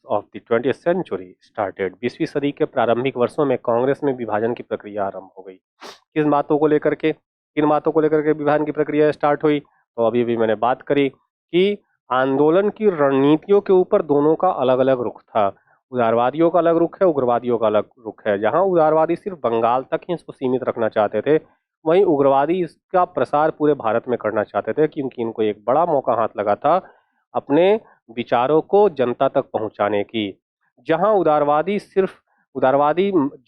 of the 20th century started। 20वीं सदी के प्रारंभिक वर्षों में कांग्रेस में विभाजन की प्रक्रिया आरंभ हो गई। किन बातों को लेकर के विभाजन की प्रक्रिया स्टार्ट हुई? तो अभी भी मैंने बात करी कि आंदोलन की रणनीतियों के ऊपर दोनों का अलग अलग रुख था। उदारवादियों का अलग रुख है, उग्रवादियों का अलग रुख है। जहां उदारवादी सिर्फ बंगाल तक ही इसको सीमित रखना चाहते थे, वहीं उग्रवादी इसका प्रसार पूरे भारत में करना चाहते थे, क्योंकि इनको एक बड़ा मौका हाथ लगा था अपने विचारों को जनता तक पहुंचाने की। जहां उदारवादी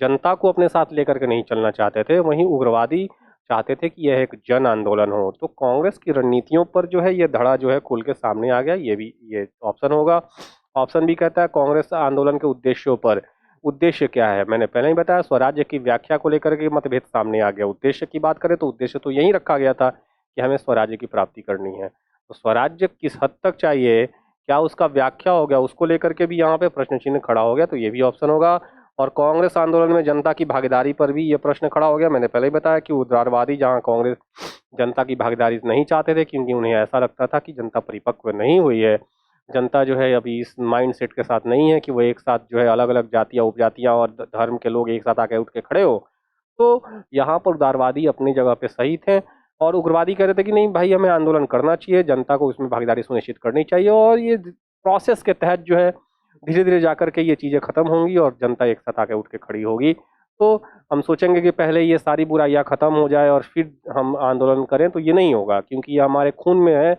जनता को अपने साथ लेकर के नहीं चलना चाहते थे, वहीं उग्रवादी चाहते थे कि यह एक जन आंदोलन हो। तो कांग्रेस की रणनीतियों पर जो है ये धड़ा जो है खुल के सामने आ गया। ये ऑप्शन होगा। ऑप्शन भी कहता है कांग्रेस आंदोलन के उद्देश्यों पर। उद्देश्य क्या है? मैंने पहले ही बताया, स्वराज्य की व्याख्या को लेकर के मतभेद सामने आ गया। उद्देश्य की बात करें तो उद्देश्य तो यही रखा गया था कि हमें स्वराज्य की प्राप्ति करनी है। तो स्वराज्य किस हद तक चाहिए, क्या उसका व्याख्या हो गया, उसको लेकर के भी यहाँ पे प्रश्न चिन्ह खड़ा हो गया। तो ये भी ऑप्शन होगा। और कांग्रेस आंदोलन में जनता की भागीदारी पर भी ये प्रश्न खड़ा हो गया। मैंने पहले ही बताया कि उदारवादी जहाँ कांग्रेस जनता की भागीदारी नहीं चाहते थे, क्योंकि उन्हें ऐसा लगता था कि जनता परिपक्व नहीं हुई है। जनता जो है अभी इस माइंड सेट के साथ नहीं है कि वो एक साथ जो है अलग अलग जातियाँ उपजातियाँ और धर्म के लोग एक साथ आके उठ के खड़े हो। तो यहाँ पर उदारवादी अपनी जगह पे सही थे, और उग्रवादी कह रहे थे कि नहीं भाई, हमें आंदोलन करना चाहिए, जनता को इसमें भागीदारी सुनिश्चित करनी चाहिए, और ये प्रोसेस के तहत जो है धीरे धीरे जाकर के ये चीज़ें खत्म होंगी और जनता एक साथ आके उठ के खड़ी होगी। तो हम सोचेंगे कि पहले ये सारी बुराइयां खत्म हो जाए और फिर हम आंदोलन करें, तो ये नहीं होगा, क्योंकि ये हमारे खून में है।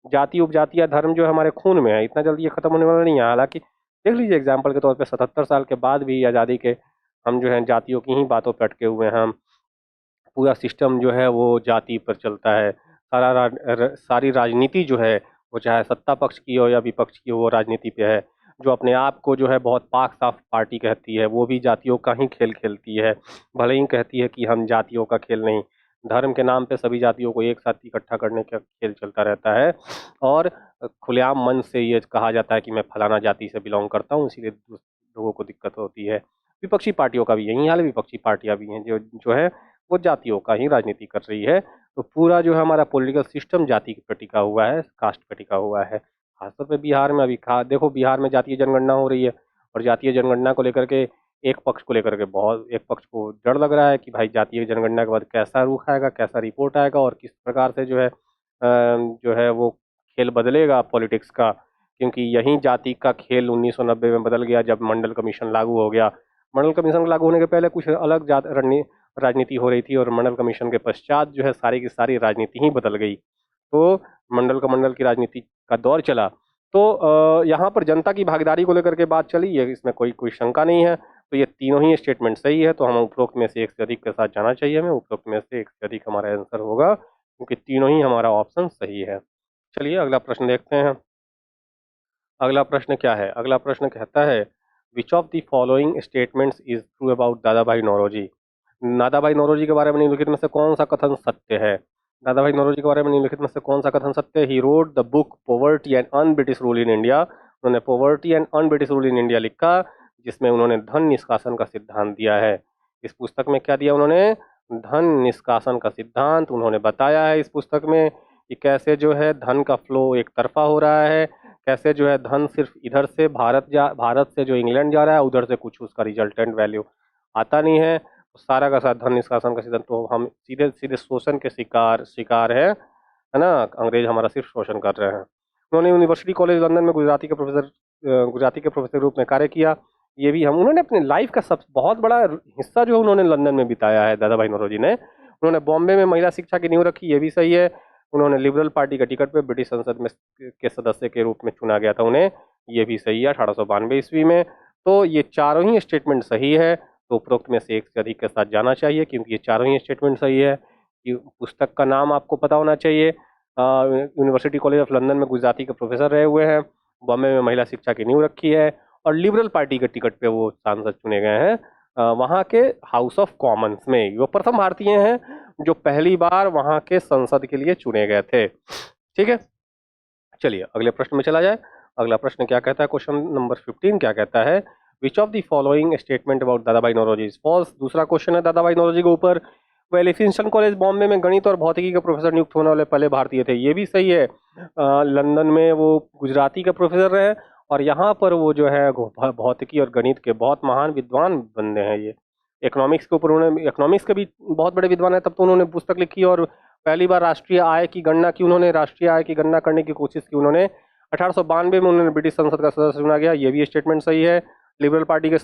जाति उपजाति या धर्म जो है हमारे खून में है, इतना जल्दी ये खत्म होने वाला नहीं है। हालांकि देख लीजिए एग्जाम्पल के तौर पे 77 साल के बाद भी आज़ादी के हम जो है जातियों की ही बातों पर अटके हुए हैं। हम पूरा सिस्टम जो है वो जाति पर चलता है। सारी राजनीति जो है वो चाहे सत्ता पक्ष की हो या विपक्ष की हो, वो राजनीति पे है। जो अपने आप को जो है बहुत पाक साफ पार्टी कहती है, वो भी जातियों का ही खेल खेलती है। भले ही कहती है कि हम जातियों का खेल नहीं, धर्म के नाम पे सभी जातियों को एक साथ इकट्ठा करने का खेल चलता रहता है। और खुलेआम मन से ये कहा जाता है कि मैं फलाना जाति से बिलोंग करता हूँ, इसीलिए लोगों को दिक्कत होती है। विपक्षी पार्टियों का भी यही हाल है, विपक्षी पार्टियां भी हैं जो जो है वो जातियों का ही राजनीति कर रही है। तो पूरा जो है हमारा पॉलिटिकल सिस्टम जाति पे टिका हुआ है, कास्ट पे टिका हुआ है। खासतौर पे बिहार में अभी देखो बिहार में जातीय जनगणना हो रही है, और जातीय जनगणना को लेकर के एक पक्ष को लेकर के बहुत, एक पक्ष को डर लग रहा है कि भाई जातीय जनगणना के बाद कैसा रुख आएगा, कैसा रिपोर्ट आएगा, और किस प्रकार से जो है वो खेल बदलेगा पॉलिटिक्स का। क्योंकि यही जाति का खेल 1990 में बदल गया जब मंडल कमीशन लागू हो गया। मंडल कमीशन लागू होने के पहले कुछ अलग राजनीति हो रही थी, और मंडल कमीशन के पश्चात जो है सारी की सारी राजनीति ही बदल गई। तो मंडल की राजनीति का दौर चला। तो यहाँ पर जनता की भागीदारी को लेकर के बात चली, ये इसमें कोई कोई शंका नहीं है। तो ये तीनों ही स्टेटमेंट सही है, तो हम उपरोक्त में से एक से अधिक के साथ जाना चाहिए हमें। उपरोक्त में से एक से अधिक हमारा आंसर होगा, क्योंकि तीनों ही हमारा ऑप्शन सही है। चलिए अगला प्रश्न देखते हैं। अगला प्रश्न क्या है? अगला प्रश्न कहता है, which of the following statements is true about दादा भाई नौरोजी? दादा भाई नौरोजी के बारे में निम्नलिखित में से कौन सा कथन सत्य है? दादा भाई नौरोजी के बारे में निम्नलिखित में से कौन सा कथन सत्य है? He wrote the book poverty and un British rule in India. उन्होंने poverty and un British rule in India लिखा, जिसमें उन्होंने धन निष्कासन का सिद्धांत दिया है। इस पुस्तक में क्या दिया उन्होंने? धन निष्कासन का सिद्धांत उन्होंने बताया है इस पुस्तक में, कि कैसे जो है धन का फ्लो एक तरफा हो रहा है, कैसे जो है धन सिर्फ इधर से भारत से जो इंग्लैंड जा रहा है, उधर से कुछ उसका रिजल्टेंट वैल्यू आता नहीं है। सारा का सारा धन निष्कासन का सिद्धांत, तो हम सीधे सीधे शोषण के शिकार है ना। अंग्रेज हमारा सिर्फ शोषण कर रहे हैं। उन्होंने यूनिवर्सिटी कॉलेज लंदन में गुजराती के प्रोफेसर रूप में कार्य किया। ये भी हम, उन्होंने अपने लाइफ का सब बहुत बड़ा हिस्सा जो है उन्होंने लंदन में बिताया है दादा भाई नौरोजी ने। उन्होंने बॉम्बे में महिला शिक्षा की नींव रखी, ये भी सही है। उन्होंने लिबरल पार्टी का टिकट पे ब्रिटिश संसद में के सदस्य के रूप में चुना गया था उन्हें, ये भी सही है 1892 ईस्वी में। तो ये चारों ही स्टेटमेंट सही है। तो उपरोक्त में से एक से अधिक के साथ जाना चाहिए, क्योंकि ये चारों ही स्टेटमेंट सही है। कि पुस्तक का नाम आपको पता होना चाहिए। यूनिवर्सिटी कॉलेज ऑफ लंदन में गुजराती के प्रोफेसर रहे हुए हैं, बॉम्बे में महिला शिक्षा की नींव रखी है, और लिबरल पार्टी के टिकट पे वो सांसद चुने गए हैं वहाँ के हाउस ऑफ कॉमन्स में। वो प्रथम भारतीय हैं जो पहली बार वहाँ के संसद के लिए चुने गए थे। ठीक है, चलिए अगले प्रश्न में चला जाए। अगला प्रश्न क्या कहता है? क्वेश्चन नंबर 15 क्या कहता है? Which of the following statement about दादा भाई नौरोजी इज फॉल्स? दूसरा क्वेश्चन है दादा भाई नौरोजी के ऊपर। वह एलिफिंस्टन कॉलेज बॉम्बे में गणित और भौतिकी के प्रोफेसर नियुक्त होने वाले पहले भारतीय थे, ये भी सही है। लंदन में वो गुजराती के प्रोफेसर रहे, और यहाँ पर वो जो है भौतिकी और गणित के बहुत महान विद्वान बंदे हैं। ये इकोनॉमिक्स के ऊपर उन्होंने, इकोनॉमिक्स के भी बहुत बड़े विद्वान है, तब तो उन्होंने पुस्तक लिखी, और पहली बार राष्ट्रीय आय की गणना की उन्होंने, राष्ट्रीय आय की गणना करने की कोशिश की उन्होंने। 1892 में उन्होंने ब्रिटिश संसद का सदस्य चुना गया, ये भी स्टेटमेंट सही है। लिबरल पार्टी के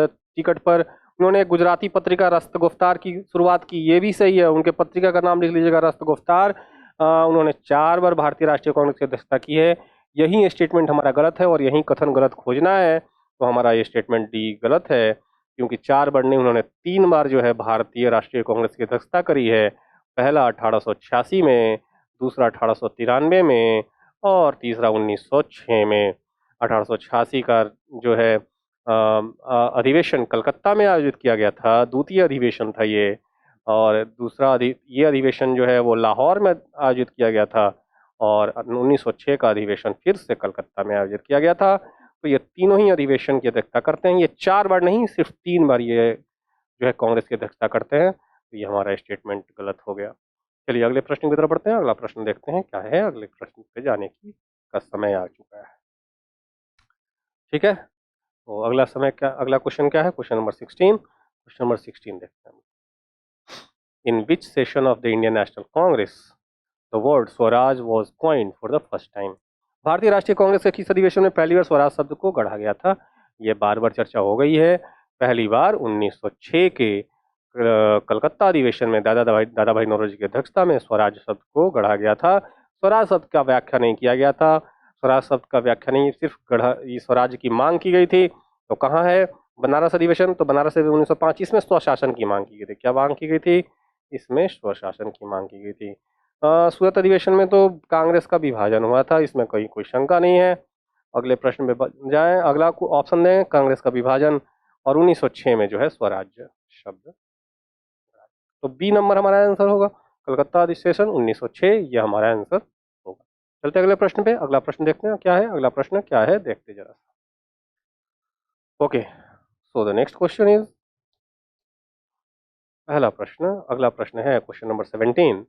टिकट पर उन्होंने गुजराती पत्रिका रस्त गुफ्तार की शुरुआत की, ये भी सही है। उनके पत्रिका का नाम लिख लीजिएगा, रस्त गुफ्तार। उन्होंने 4 बार भारतीय राष्ट्रीय कांग्रेस की अध्यक्षता की है। यही स्टेटमेंट हमारा गलत है, और यही कथन गलत खोजना है, तो हमारा ये स्टेटमेंट डी गलत है। क्योंकि 4 बार नहीं, उन्होंने 3 बार जो है भारतीय राष्ट्रीय कांग्रेस की अध्यक्षता करी है। पहला 1886 में, दूसरा 1893 में, और तीसरा 1906 में। 1886 का जो है अधिवेशन कलकत्ता में आयोजित किया गया था, द्वितीय अधिवेशन था ये। और ये अधिवेशन जो है वो लाहौर में आयोजित किया गया था, और 1906 का अधिवेशन फिर से कलकत्ता में आयोजित किया गया था। तो ये तीनों ही अधिवेशन की अध्यक्षता करते हैं। ये 4 बार नहीं, सिर्फ 3 बार ये जो है कांग्रेस की अध्यक्षता करते हैं। तो ये हमारा स्टेटमेंट गलत हो गया। चलिए अगले प्रश्न की तरफ बढ़ते हैं। अगला प्रश्न देखते हैं क्या है। अगले प्रश्न पे जाने की का समय आ चुका है। ठीक है, तो अगला क्वेश्चन क्या है? Question number 16। क्वेश्चन नंबर 16 देखते हैं। In which session of the Indian National Congress the word swaraj was coined for the first time? भारतीय राष्ट्रीय कांग्रेस के किस अधिवेशन में पहली बार स्वराज शब्द को गढ़ा गया था? ये बार बार चर्चा हो गई है। पहली बार 1906 के कलकत्ता अधिवेशन में दादा भाई नौरोजी की अध्यक्षता में स्वराज शब्द को गढ़ा गया था। स्वराज शब्द का व्याख्या नहीं किया गया था। स्वराज शब्द का व्याख्या नहीं, सिर्फ स्वराज की मांग की गई थी। तो कहाँ है बनारस अधिवेशन? तो बनारस से 1905 इसमें स्वशासन की मांग की गई थी। क्या मांग की गई थी? इसमें स्वशासन की मांग की गई थी। सूरत अधिवेशन में तो कांग्रेस का विभाजन हुआ था, इसमें कोई शंका नहीं है। अगले प्रश्न पे जाएं। अगला ऑप्शन दें, कांग्रेस का विभाजन और 1906 में जो है स्वराज्य शब्द। तो बी नंबर हमारा आंसर होगा, कलकत्ता अधिवेशन 1906, ये हमारा आंसर होगा। चलते अगले प्रश्न पे। अगला प्रश्न देखते हैं क्या है। अगला प्रश्न क्या है देखते जरा। Okay, so the next question is, पहला प्रश्न, अगला प्रश्न है question number 17।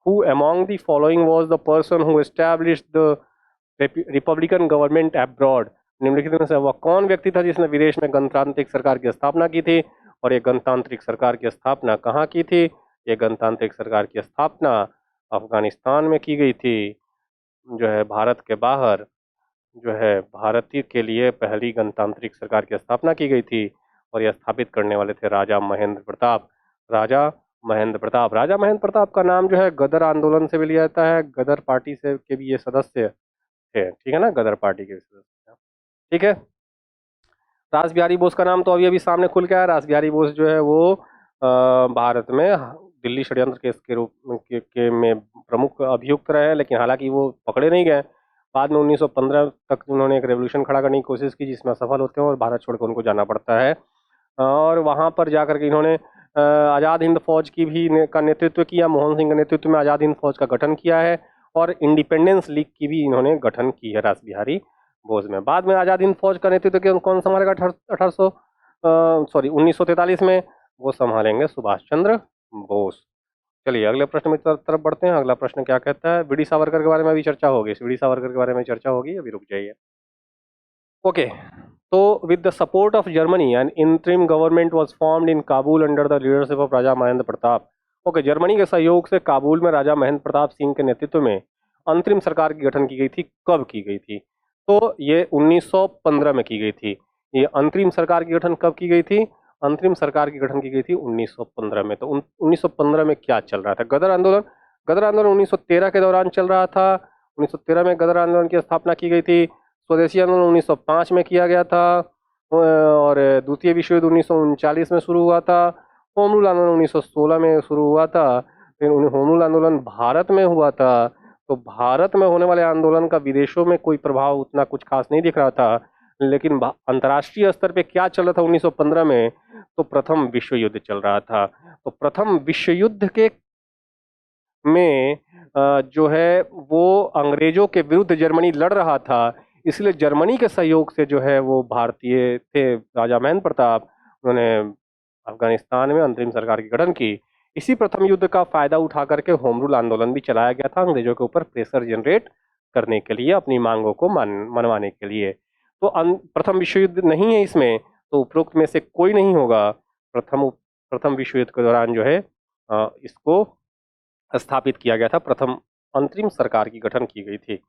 Who among the following was the person who established the Republican government abroad. निम्नलिखित में से वह कौन व्यक्ति था जिसने विदेश में गणतांत्रिक सरकार की स्थापना की थी। और ये गणतांत्रिक सरकार की स्थापना कहाँ की थी? ये गणतांत्रिक सरकार की स्थापना अफगानिस्तान में की गई थी, जो है भारत के बाहर, जो है भारतीय के लिए पहली गणतांत्रिक सरकार की स्थापना की गई थी। और यह स्थापित करने वाले थे राजा महेंद्र प्रताप। राजा महेंद्र प्रताप, राजा महेंद्र प्रताप का नाम जो है गदर आंदोलन से भी लिया जाता है, गदर पार्टी से के भी ये सदस्य थे, ठीक है ना, गदर पार्टी के भी सदस्य, ठीक है। रास बिहारी बोस का नाम तो अभी अभी सामने खुल गया है। रास बिहारी बोस जो है वो भारत में दिल्ली षड्यंत्र केस के रूप में प्रमुख अभियुक्त रहे, लेकिन हालांकि वो पकड़े नहीं गए। बाद में 1915 तक उन्होंने एक रेवोल्यूशन खड़ा करने की कोशिश की, जिसमें असफल होते हैं और भारत छोड़कर उनको जाना पड़ता है। और वहाँ पर जाकर के इन्होंने आज़ाद हिंद फौज की भी का नेतृत्व किया। मोहन सिंह के नेतृत्व में आज़ाद हिंद फौज का गठन किया है और इंडिपेंडेंस लीग की भी इन्होंने गठन की है रास बिहारी बोस में। बाद में आज़ाद हिंद फौज का नेतृत्व कौन संभालेगा? 1943 में वो संभालेंगे सुभाष चंद्र बोस। चलिए अगले प्रश्न में तरफ बढ़ते हैं। अगला प्रश्न क्या कहता है? वीडी सावरकर के बारे में अभी चर्चा होगी, वीडी सावरकर के बारे में चर्चा होगी, अभी रुक जाइए। ओके, तो with the support of Germany N interim government was formed in Kabul under the leadership of Raja Mahendra Pratap. Okay, Germany के सहयोग से काबुल में राजा महेंद्र प्रताप सिंह के नेतृत्व में अंतरिम सरकार की गठन की गई थी। कब की गई थी? तो ये 1915 में की गई थी। ये अंतरिम सरकार की गठन कब की गई थी? अंतरिम सरकार की गठन की गई थी 1915 में। तो 1915 में क्या चल रहा था? गदर आंदोलन। गदर आंदोलन 1913 के दौरान चल रहा था। 1913 में गदर आंदोलन की स्थापना की गई थी। स्वदेशी आंदोलन 1905 में किया गया था और द्वितीय विश्व युद्ध 1939 में शुरू हुआ था। होम रूल आंदोलन 1916 में शुरू हुआ था। फिर होम रूल आंदोलन भारत में हुआ था। तो भारत में होने वाले आंदोलन का विदेशों में कोई प्रभाव उतना कुछ खास नहीं दिख रहा था, लेकिन अंतर्राष्ट्रीय स्तर पे क्या चल रहा था 1915 में? तो प्रथम विश्व युद्ध चल रहा था। तो प्रथम विश्व युद्ध के में जो है वो अंग्रेजों के विरुद्ध जर्मनी लड़ रहा था, इसलिए जर्मनी के सहयोग से जो है वो भारतीय थे राजा महेंद्र प्रताप, उन्होंने अफगानिस्तान में अंतरिम सरकार की गठन की। इसी प्रथम युद्ध का फायदा उठा करके होम रूल आंदोलन भी चलाया गया था, अंग्रेजों के ऊपर प्रेशर जनरेट करने के लिए, अपनी मांगों को मनवाने के लिए। तो प्रथम विश्व युद्ध नहीं है इसमें, तो उपरोक्त में से कोई नहीं होगा। प्रथम विश्व युद्ध के दौरान जो है इसको स्थापित किया गया था, प्रथम अंतरिम सरकार की गठन की गई थी।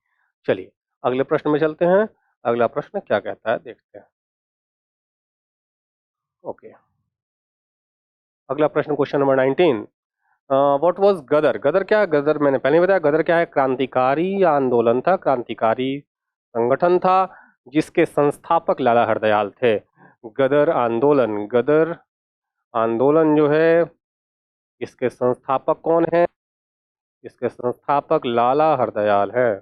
चलिए अगले प्रश्न में चलते हैं। अगला प्रश्न क्या कहता है देखते हैं। ओके, अगला प्रश्न क्वेश्चन नंबर 19। व्हाट वाज गदर? गदर क्या? गदर मैंने पहले ही बताया, गदर क्या है? क्रांतिकारी आंदोलन था, क्रांतिकारी संगठन था जिसके संस्थापक लाला हरदयाल थे। गदर आंदोलन जो है इसके संस्थापक कौन है? इसके संस्थापक लाला हरदयाल है,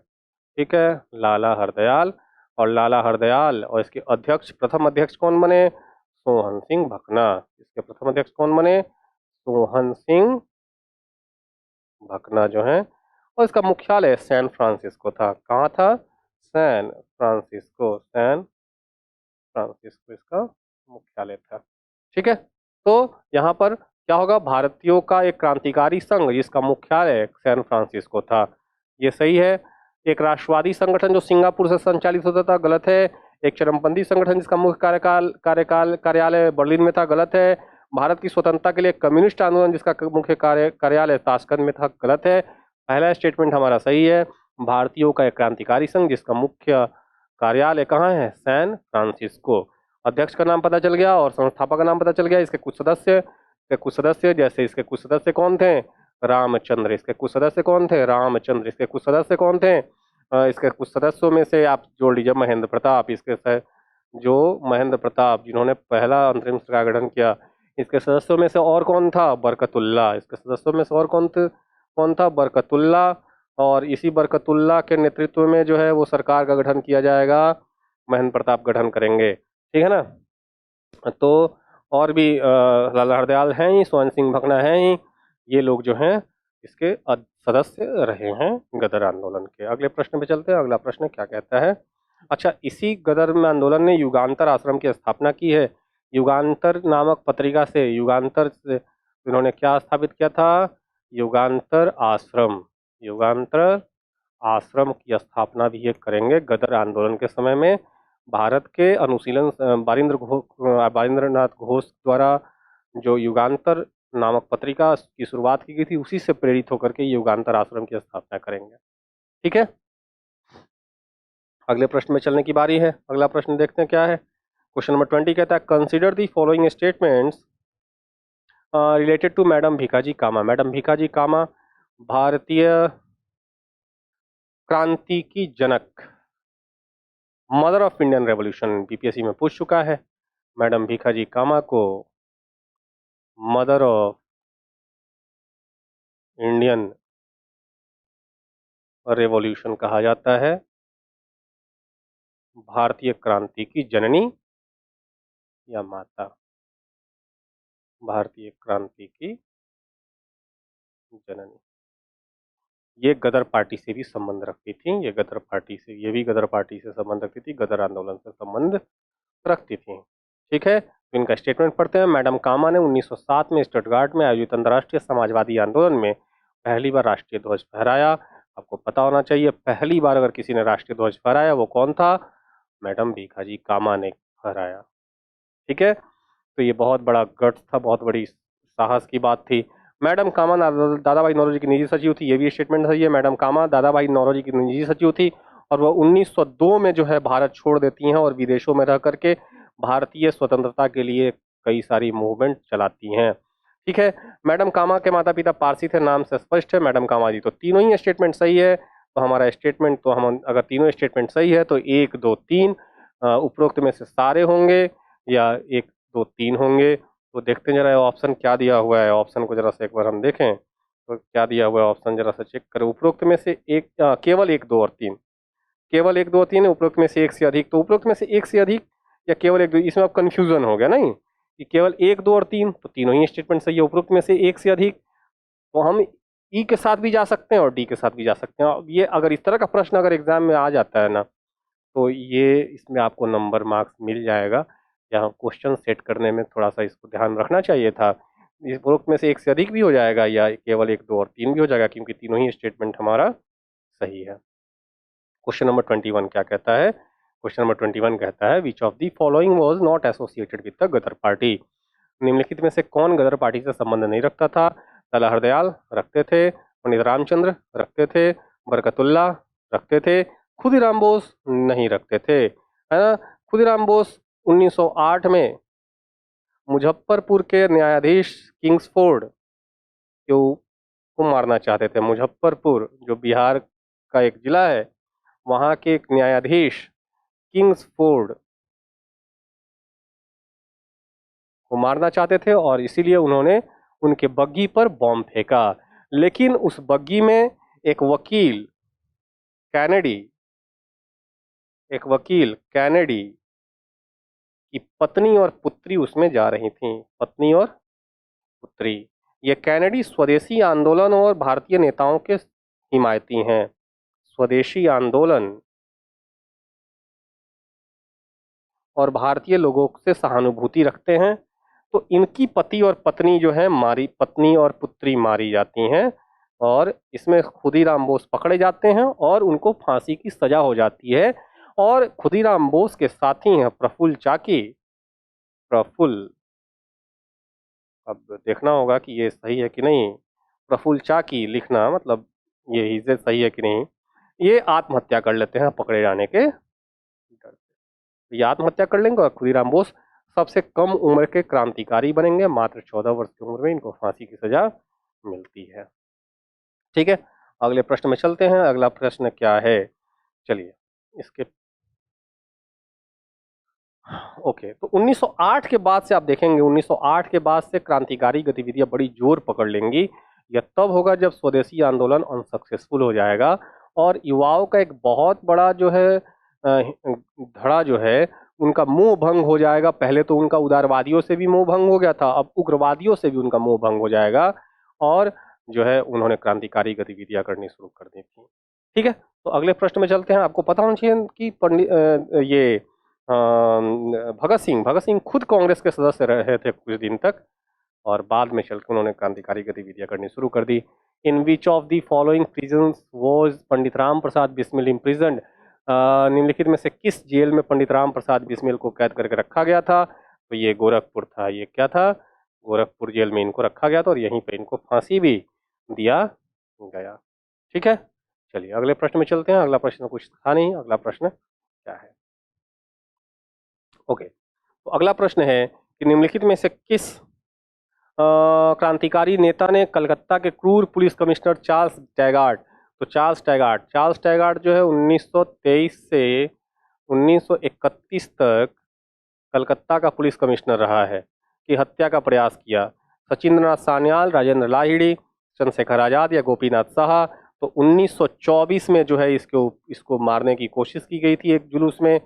ठीक है, लाला हरदयाल। और लाला हरदयाल और इसके अध्यक्ष, प्रथम अध्यक्ष कौन बने? सोहन सिंह भकना। इसके प्रथम अध्यक्ष कौन बने? सोहन सिंह भकना जो है। और इसका मुख्यालय सैन फ्रांसिस्को था। कहाँ था? सैन फ्रांसिस्को इसका मुख्यालय था, ठीक है। तो यहाँ पर क्या होगा? भारतीयों का एक क्रांतिकारी संघ जिसका मुख्यालय सैन फ्रांसिस्को था, ये सही है। एक राष्ट्रवादी संगठन जो सिंगापुर से संचालित होता था, गलत है। एक चरमपंथी संगठन जिसका मुख्य कार्यालय बर्लिन में था, गलत है। भारत की स्वतंत्रता के लिए कम्युनिस्ट आंदोलन जिसका मुख्य कार्यालय ताशकंद में था, गलत है। पहला स्टेटमेंट हमारा सही है। भारतीयों का एक क्रांतिकारी संघ जिसका मुख्य कार्यालय कहाँ है? San Francisco. अध्यक्ष का नाम पता चल गया और संस्थापक का नाम पता चल गया। इसके कुछ सदस्य जैसे इसके कुछ सदस्य कौन थे? रामचंद्र। इसके कुछ सदस्य कौन थे? रामचंद्र। इसके कुछ सदस्य कौन थे? इसके कुछ सदस्यों में से आप जोड़ लीजिए महेंद्र प्रताप। जो महेंद्र प्रताप जिन्होंने पहला अंतरिम सरकार गठन किया, इसके सदस्यों में से और कौन था? बरकतुल्ला। इसके सदस्यों में से और कौन था? बरकतुल्ला। और इसी बरकतुल्ला के नेतृत्व में जो है वो सरकार का गठन किया जाएगा, महेंद्र प्रताप गठन करेंगे, ठीक है ना। तो और भी लाला हरदयाल हैं ही, सोहन सिंह भकना हैं ही, ये लोग जो हैं इसके सदस्य रहे हैं गदर आंदोलन के। अगले प्रश्न पे चलते हैं। अगला प्रश्न क्या कहता है? अच्छा, इसी गदर में आंदोलन ने युगांतर आश्रम की स्थापना की है। युगांतर नामक पत्रिका से इन्होंने क्या स्थापित किया था? युगांतर आश्रम। युगांतर आश्रम की स्थापना भी ये करेंगे गदर आंदोलन के समय में। भारत के अनुशीलन बारिंद्रनाथ घोष द्वारा जो युगांतर नामक पत्रिका की शुरुआत की गई थी, उसी से प्रेरित होकर के युगांतर आश्रम की स्थापना करेंगे। ठीक है, अगले प्रश्न में चलने की बारी है। अगला प्रश्न देखते हैं क्या है। क्वेश्चन नंबर 20 कहता है, consider the following statements related to madam Bhikaji Cama. Madam Bhikaji Cama भारतीय क्रांति की जनक, mother of Indian revolution, BPSC में पूछ चुका है। मैडम भीकाजी कामा को मदर ऑफ इंडियन रेवोल्यूशन कहा जाता है, भारतीय क्रांति की जननी या माता, भारतीय क्रांति की जननी। ये गदर पार्टी से भी संबंध रखती थी, ये भी गदर पार्टी से संबंध रखती थी, गदर आंदोलन से संबंध रखती थी। ठीक है, तो इनका स्टेटमेंट पढ़ते हैं। मैडम कामा ने 1907 में स्टटगार्ट में आयोजित अंतर्राष्ट्रीय समाजवादी आंदोलन में पहली बार राष्ट्रीय ध्वज फहराया। आपको पता होना चाहिए, पहली बार अगर किसी ने राष्ट्रीय ध्वज फहराया वो कौन था? मैडम भीकाजी कामा ने फहराया। ठीक है, तो ये बहुत बड़ा गट्स था, बहुत बड़ी साहस की बात थी। मैडम कामा दादा भाई नौरोजी की निजी सचिव थी, ये भी स्टेटमेंट सही है। मैडम कामा दादा भाई नौरोजी की निजी सचिव थी और वह 1902 में जो है भारत छोड़ देती हैं और विदेशों में रह करके भारतीय स्वतंत्रता के लिए कई सारी मूवमेंट चलाती हैं। ठीक है, मैडम कामा के माता पिता पारसी थे, नाम से स्पष्ट है। मैडम कामा जी, तो तीनों ही स्टेटमेंट सही है। तो हमारा स्टेटमेंट, तो हम अगर तीनों स्टेटमेंट सही है तो 1, 2, 3 उपरोक्त में से सारे होंगे या 1, 2, 3 होंगे। तो देखते हैं जरा ऑप्शन क्या दिया हुआ है। ऑप्शन को जरा से एक बार हम देखें तो क्या दिया हुआ है ऑप्शन, जरा सा चेक करें। उपरोक्त में से केवल 1, 2 और 3, केवल 1, 2 और 3 है। उपरोक्त में से एक से अधिक, तो उपरोक्त में से एक से अधिक या केवल 1, 2, इसमें अब कंफ्यूजन हो गया नहीं कि केवल 1, 2 और 3, तो तीनों ही स्टेटमेंट सही है। उपरोक्त में से एक से अधिक, तो हम ई के साथ भी जा सकते हैं और डी के साथ भी जा सकते हैं। ये अगर इस तरह का प्रश्न अगर एग्जाम में आ जाता है ना, तो ये इसमें आपको नंबर मार्क्स मिल जाएगा। यहाँ क्वेश्चन सेट करने में थोड़ा सा इसको ध्यान रखना चाहिए था। इस उपरोक्त में से एक से अधिक भी हो जाएगा या केवल 1, 2 और 3 भी हो जाएगा, क्योंकि तीनों ही स्टेटमेंट हमारा सही है। क्वेश्चन नंबर 21 क्या कहता है? क्वेश्चन नंबर 21 कहता है, which of the following was not associated with the Ghadar Party. निम्नलिखित में से कौन गदर पार्टी से संबंध नहीं रखता था? लाला हरदयाल रखते थे, पंडित रामचंद्र रखते थे, बरकतुल्ला रखते थे, खुदीराम बोस नहीं रखते थे, है ना। खुदीराम बोस 1908 में मुजफ्फरपुर के न्यायाधीश किंग्सफोर्ड को मारना चाहते थे। मुजफ्फरपुर जो बिहार का एक जिला है, वहां के एक न्यायाधीश किंग्सफोर्ड को मारना चाहते थे और इसीलिए उन्होंने उनके बग्गी पर बॉम्ब फेंका। लेकिन उस बग्गी में एक वकील कैनेडी की पत्नी और पुत्री उसमें जा रही थी। पत्नी और पुत्री। ये कैनेडी स्वदेशी आंदोलन और भारतीय नेताओं के हिमायती हैं। स्वदेशी आंदोलन और भारतीय लोगों से सहानुभूति रखते हैं। तो इनकी पति और पत्नी जो है पत्नी और पुत्री मारी जाती हैं और इसमें खुदीराम बोस पकड़े जाते हैं और उनको फांसी की सजा हो जाती है। और खुदीराम बोस के साथी हैं प्रफुल्ल चाकी। अब देखना होगा कि ये सही है कि नहीं। प्रफुल्ल चाकी लिखना, मतलब ये हिस्से सही है कि नहीं। ये आत्महत्या कर लेते हैं पकड़े जाने के डर से। ये आत्महत्या कर लेंगे और खुदीराम बोस सबसे कम उम्र के क्रांतिकारी बनेंगे। मात्र 14 वर्ष की उम्र में इनको फांसी की सजा मिलती है। ठीक है, अगले प्रश्न में चलते हैं। अगला प्रश्न क्या है, चलिए इसके ओके। तो 1908 के बाद से आप देखेंगे, 1908 के बाद से क्रांतिकारी गतिविधियां बड़ी जोर पकड़ लेंगी। यह तब होगा जब स्वदेशी आंदोलन अनसक्सेसफुल हो जाएगा और युवाओं का एक बहुत बड़ा जो है धड़ा जो है उनका मोह भंग हो जाएगा। पहले तो उनका उदारवादियों से भी मोह भंग हो गया था, अब उग्रवादियों से भी उनका मोह भंग हो जाएगा और जो है उन्होंने क्रांतिकारी गतिविधियां करनी शुरू कर दी थी। ठीक है, तो अगले प्रश्न में चलते हैं। आपको पता होना चाहिए कि भगत सिंह खुद कांग्रेस के सदस्य रहे थे कुछ दिन तक, और बाद में चलकर उन्होंने क्रांतिकारी गतिविधियां करनी शुरू कर दी। In which of the following prisons was Pandit Ram Prasad Bismil imprisoned? निम्नलिखित में से किस जेल में पंडित राम प्रसाद बिस्मिल को कैद करके रखा गया था? तो ये गोरखपुर था। ये क्या था? गोरखपुर जेल में इनको रखा गया था और यहीं पे इनको फांसी भी दिया गया। ठीक है, चलिए अगले प्रश्न में चलते हैं। अगला प्रश्न कुछ था नहीं, अगला प्रश्न क्या है? ओके, तो अगला प्रश्न है कि निम्नलिखित में से किस क्रांतिकारी नेता ने कलकत्ता के क्रूर पुलिस कमिश्नर चार्ल्स टैगार्ट, तो चार्ल्स टैगार्ट जो है 1923 से 1931 तक कलकत्ता का पुलिस कमिश्नर रहा है, की हत्या का प्रयास किया? सचिंद्रनाथ सान्याल, राजेंद्र लाहिड़ी, चंद्रशेखर आजाद या गोपीनाथ साहा? तो 1924 में जो है इसको मारने की कोशिश की गई थी एक जुलूस में।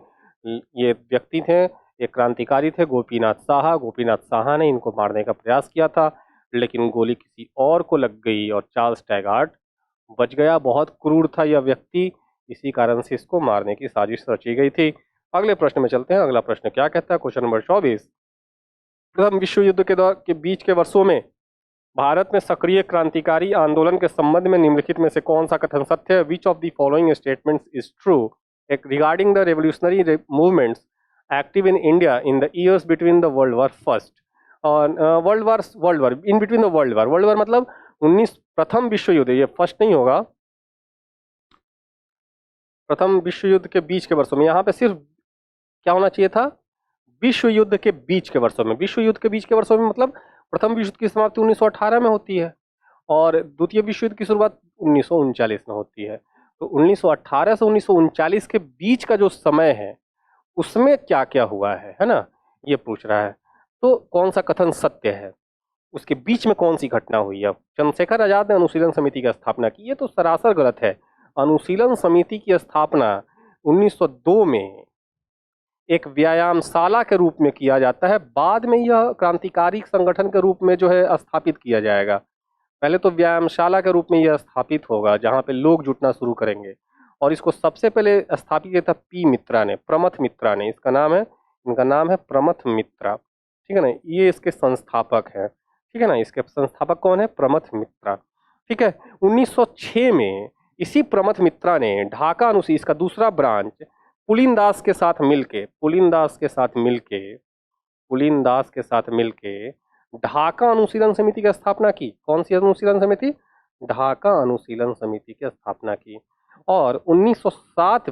ये व्यक्ति थे, ये क्रांतिकारी थे गोपीनाथ साहा। गोपीनाथ साहा ने इनको मारने का प्रयास किया था, लेकिन गोली किसी और को लग गई और चार्ल्स टैगार्ट बच गया। बहुत क्रूर था यह व्यक्ति, इसी कारण से इसको मारने की साजिश रची गई थी। अगले प्रश्न में चलते हैं। अगला प्रश्न क्या कहता है? क्वेश्चन नंबर 24, प्रथम विश्व युद्ध के बीच के वर्षों में भारत में सक्रिय क्रांतिकारी आंदोलन के संबंध में निम्नलिखित में से कौन सा कथन सत्य है? Which of the following statements is true regarding the revolutionary movements active in India in the years between the world war first और world war in between the world war मतलब प्रथम विश्व युद्ध, ये फर्स्ट नहीं होगा, प्रथम विश्व युद्ध के बीच के वर्षों में। यहाँ पे सिर्फ क्या होना चाहिए था? विश्व युद्ध के बीच के वर्षों में। विश्व युद्ध के बीच के वर्षों में मतलब प्रथम विश्व युद्ध की समाप्ति 1918 में होती है और द्वितीय विश्व युद्ध की शुरुआत 1939 में होती है। तो 1918 से 1939 के बीच का जो समय है उसमें क्या क्या हुआ है ना, ये पूछ रहा है। तो कौन सा कथन सत्य है, उसके बीच में कौन सी घटना हुई है? चंद्रशेखर आजाद ने अनुशीलन समिति की स्थापना की, ये तो सरासर गलत है। अनुशीलन समिति की स्थापना 1902 में एक व्यायामशाला के रूप में किया जाता है, बाद में यह क्रांतिकारी संगठन के रूप में जो है स्थापित किया जाएगा। पहले तो व्यायामशाला के रूप में यह स्थापित होगा जहां पे लोग जुटना शुरू करेंगे, और इसको सबसे पहले स्थापित किया था पी मित्रा ने, प्रमथ मित्रा ने, इनका नाम है प्रमथ मित्रा। ठीक है ना, ये इसके संस्थापक हैं। ठीक है ना, इसके संस्थापक कौन है? प्रमथ मित्रा। ठीक है, 1906 में इसी प्रमथ मित्रा ने ढाका अनुसूची, इसका दूसरा ब्रांच, पुलिनदास के साथ मिलके ढाका अनुशीलन समिति की स्थापना की। कौन सी अनुशीलन समिति? ढाका अनुशीलन समिति की स्थापना की। और 1907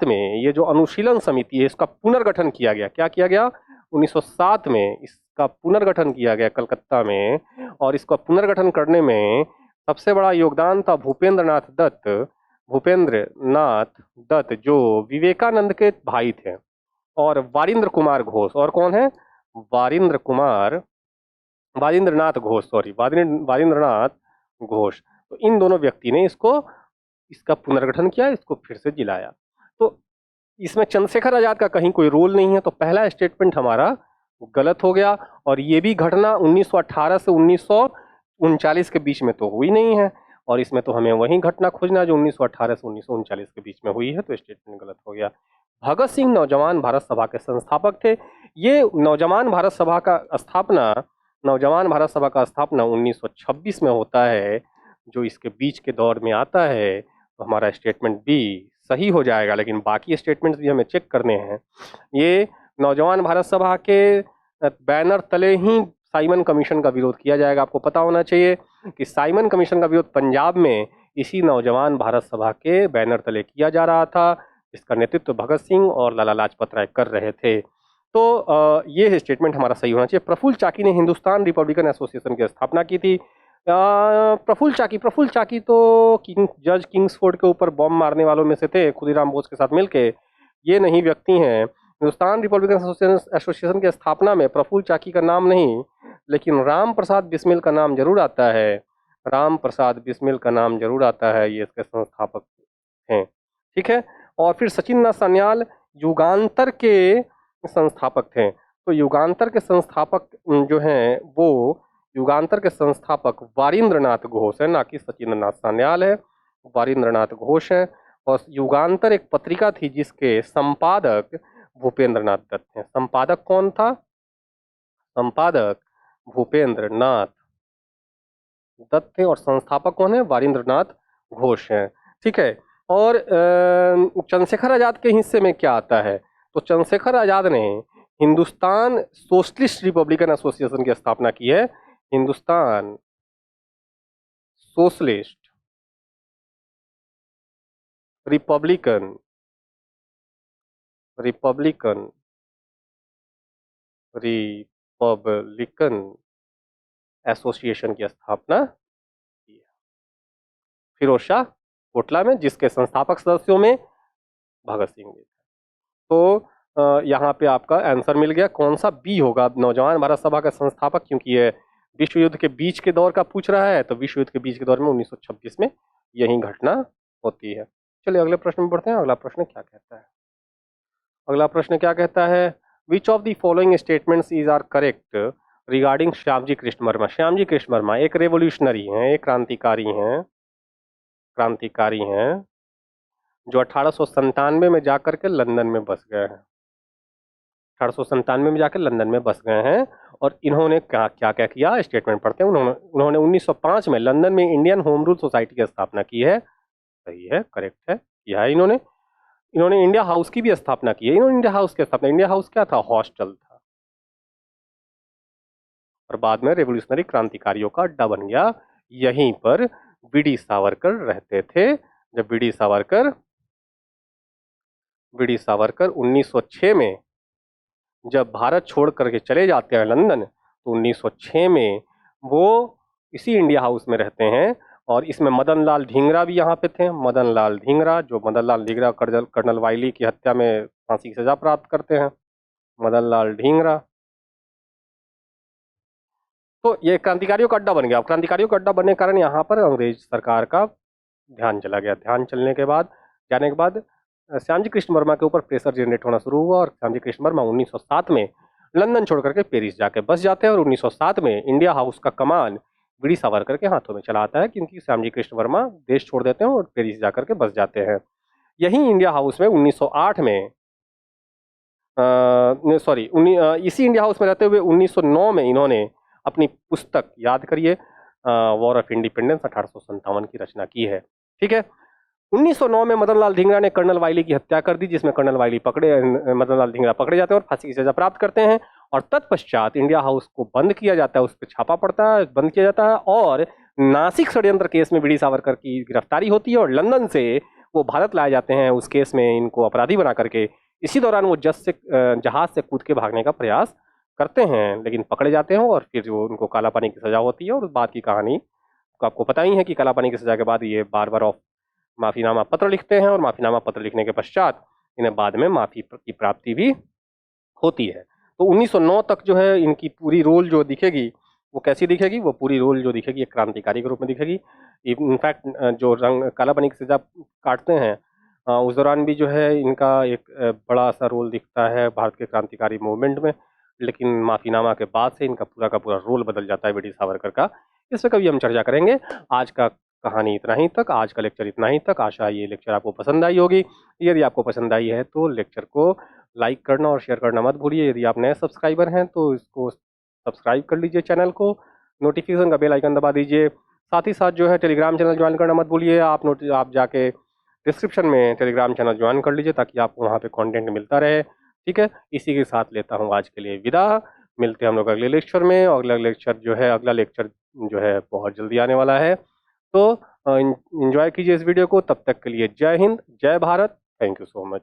में ये जो अनुशीलन समिति है इसका पुनर्गठन किया गया। क्या किया गया? 1907 में इसका पुनर्गठन किया गया कलकत्ता में, और इसका पुनर्गठन करने में सबसे बड़ा योगदान था भूपेंद्र नाथ दत्त जो विवेकानंद के भाई थे, और वारिंद्र कुमार घोष। और कौन है? वारिंद्रनाथ घोष। तो इन दोनों व्यक्ति ने इसका पुनर्गठन किया, इसको फिर से जिलाया। तो इसमें चंद्रशेखर आजाद का कहीं कोई रोल नहीं है, तो पहला स्टेटमेंट हमारा गलत हो गया। और ये भी घटना 1918 से 1939 के बीच में तो हुई नहीं है, और इसमें तो हमें वही घटना खोजना जो 1918 से 1939 के बीच में हुई है, तो स्टेटमेंट गलत हो गया। भगत सिंह नौजवान भारत सभा के संस्थापक थे। ये नौजवान भारत सभा का स्थापना 1926 में होता है, जो इसके बीच के दौर में आता है। तो हमारा स्टेटमेंट बी सही हो जाएगा, लेकिन बाकी स्टेटमेंट्स भी हमें चेक करने हैं। ये नौजवान भारत सभा के बैनर तले ही साइमन कमीशन का विरोध किया जाएगा। आपको पता होना चाहिए कि साइमन कमीशन का विरोध पंजाब में इसी नौजवान भारत सभा के बैनर तले किया जा रहा था, इसका नेतृत्व भगत सिंह और लाला लाजपत राय कर रहे थे। तो ये स्टेटमेंट हमारा सही होना चाहिए। प्रफुल्ल चाकी ने हिंदुस्तान रिपब्लिकन एसोसिएशन की स्थापना की थी। प्रफुल्ल चाकी तो जज किंग्सफोर्ड के ऊपर बॉम्ब मारने वालों में से थे, खुदीराम बोस के साथ मिलके। ये नहीं व्यक्ति हैं। हिंदुस्तान रिपब्लिकन एसोसिएशन की स्थापना में प्रफुल्ल चाकी का नाम नहीं, लेकिन राम प्रसाद बिस्मिल का नाम जरूर आता है। राम प्रसाद बिस्मिल का नाम जरूर आता है, ये इसके संस्थापक हैं। ठीक है, और फिर सचिंद्रनाथ सान्याल युगांतर के संस्थापक थे। तो युगांतर के संस्थापक जो हैं वो युगांतर के संस्थापक वारिंद्रनाथ घोष है, ना कि सचिंद्रनाथ सान्याल है, वारिंद्रनाथ घोष है। और युगांतर एक पत्रिका थी जिसके संपादक भूपेंद्र नाथ दत्त हैं। संपादक कौन था? संपादक भूपेंद्र नाथ दत्त थे और संस्थापक कौन है? वारिंद्र नाथ घोष हैं। ठीक है। और चंद्रशेखर आजाद के हिस्से में क्या आता है? तो चंद्रशेखर आजाद ने हिंदुस्तान सोशलिस्ट रिपब्लिकन एसोसिएशन की स्थापना की है। Hindustan socialist Republican Republican association की स्थापना की है फिरोज शाह कोटला में, जिसके संस्थापक सदस्यों में भगत सिंह भी थे। तो यहाँ पे आपका आंसर मिल गया। कौन सा बी होगा? नौजवान भारत सभा का संस्थापक, क्योंकि ये विश्व युद्ध के बीच के दौर का पूछ रहा है, तो विश्व युद्ध के बीच के दौर में 1926 में यही घटना होती है। चलिए अगले प्रश्न में बढ़ते हैं। अगला प्रश्न क्या कहता है? अगला प्रश्न क्या कहता है? Which of the following statements is are correct regarding Shyamji Krishna Varma? Shyamji Krishna Varma एक रेवोल्यूशनरी हैं, एक क्रांतिकारी हैं जो 1897 में जाकर के लंदन में बस गए हैं। 1897 में जाकर लंदन में बस गए हैं और इन्होंने क्या क्या क्या किया? स्टेटमेंट पढ़ते हैं। उन्होंने 1905 में लंदन में इंडियन होम रूल सोसाइटी की स्थापना की है। सही है, करेक्ट है, किया है इन्होंने। इन्होंने इंडिया हाउस की भी स्थापना की है। इन्होंने इंडिया हाउस की स्थापना, इंडिया हाउस क्या था? हॉस्टल था और बाद में रेवोल्यूशनरी क्रांतिकारियों का अड्डा बन गया। यहीं पर बीडी सावरकर रहते थे। जब बीडी सावरकर 1906 में जब भारत छोड़ करके चले जाते हैं लंदन, तो 1906 में वो इसी इंडिया हाउस में रहते हैं। और इसमें मदन लाल ढींगरा भी यहाँ पे थे। मदन लाल ढींगरा कर्नल वाइली की हत्या में फांसी की सजा प्राप्त करते हैं। मदन लाल ढींगरा। तो ये क्रांतिकारियों का अड्डा बन गया। क्रांतिकारियों का अड्डा बनने के कारण यहाँ पर अंग्रेज सरकार का ध्यान चला गया। ध्यान जाने के बाद श्यामजी कृष्ण वर्मा के ऊपर प्रेशर जनरेट होना शुरू हुआ और श्यामजी कृष्ण वर्मा 1907 में लंदन छोड़ करके पेरिस जाके बस जाते हैं और 1907 में इंडिया हाउस का कमान बीडी सावरकर के हाथों में चला आता है, क्योंकि श्यामजी कृष्ण वर्मा देश छोड़ देते हैं और पेरिस जाकर के बस जाते हैं। यही इंडिया हाउस में 1908 में इसी इंडिया हाउस में रहते हुए 1909 में इन्होंने अपनी पुस्तक, याद करिए, वॉर ऑफ इंडिपेंडेंस 1857 की रचना की है। ठीक है। 1909 में मदन लाल ढींगरा ने कर्नल वाइली की हत्या कर दी, जिसमें मदन लाल ढींगरा पकड़े जाते हैं और फांसी की सजा प्राप्त करते हैं। और तत्पश्चात इंडिया हाउस को बंद किया जाता है, उस पर छापा पड़ता है, बंद किया जाता है और नासिक षड्यंत्र केस में बीडी सावरकर की गिरफ्तारी होती है और लंदन से वो भारत लाए जाते हैं। उस केस में इनको अपराधी बना करके इसी दौरान वो जहाज से कूद के भागने का प्रयास करते हैं, लेकिन पकड़े जाते हैं और फिर जो उनको काला पानी की सजा होती है। और उस बात की कहानी तो आपको पता ही है कि काला पानी की सजा के बाद ये बार माफीनामा पत्र लिखते हैं और माफीनामा पत्र लिखने के पश्चात इन्हें बाद में माफी की प्राप्ति भी होती है। तो 1909 तक जो है इनकी पूरी रोल जो दिखेगी वो कैसी दिखेगी? वो पूरी रोल जो दिखेगी एक क्रांतिकारी के रूप में दिखेगी। इनफैक्ट जो रंग काला पानी की सजा काटते हैं उस दौरान भी जो है इनका एक बड़ा सा रोल दिखता है भारत के क्रांतिकारी मूवमेंट में, लेकिन माफीनामा के बाद से इनका पूरा का पूरा रोल बदल जाता है बीडी सावरकर का। इस पर कभी हम चर्चा करेंगे। आज का कहानी इतना ही तक, आज का लेक्चर इतना ही तक। आशा ये लेक्चर आपको पसंद आई होगी। यदि आपको पसंद आई है तो लेक्चर को लाइक करना और शेयर करना मत भूलिए। यदि आप नए सब्सक्राइबर हैं तो इसको सब्सक्राइब कर लीजिए चैनल को, नोटिफिकेशन का बेल आइकन दबा दीजिए। साथ ही साथ जो है टेलीग्राम चैनल ज्वाइन करना मत भूलिए। आप जाके डिस्क्रिप्शन में टेलीग्राम चैनल ज्वाइन कर लीजिए ताकि आपको वहाँ पे कंटेंट मिलता रहे। ठीक है। इसी के साथ लेता हूँ आज के लिए विदा। मिलते हैं हम लोग अगले लेक्चर में। अगला लेक्चर जो है बहुत जल्दी आने वाला है। तो एंजॉय कीजिए इस वीडियो को। तब तक के लिए जय हिंद, जय Bharat. Thank you so much.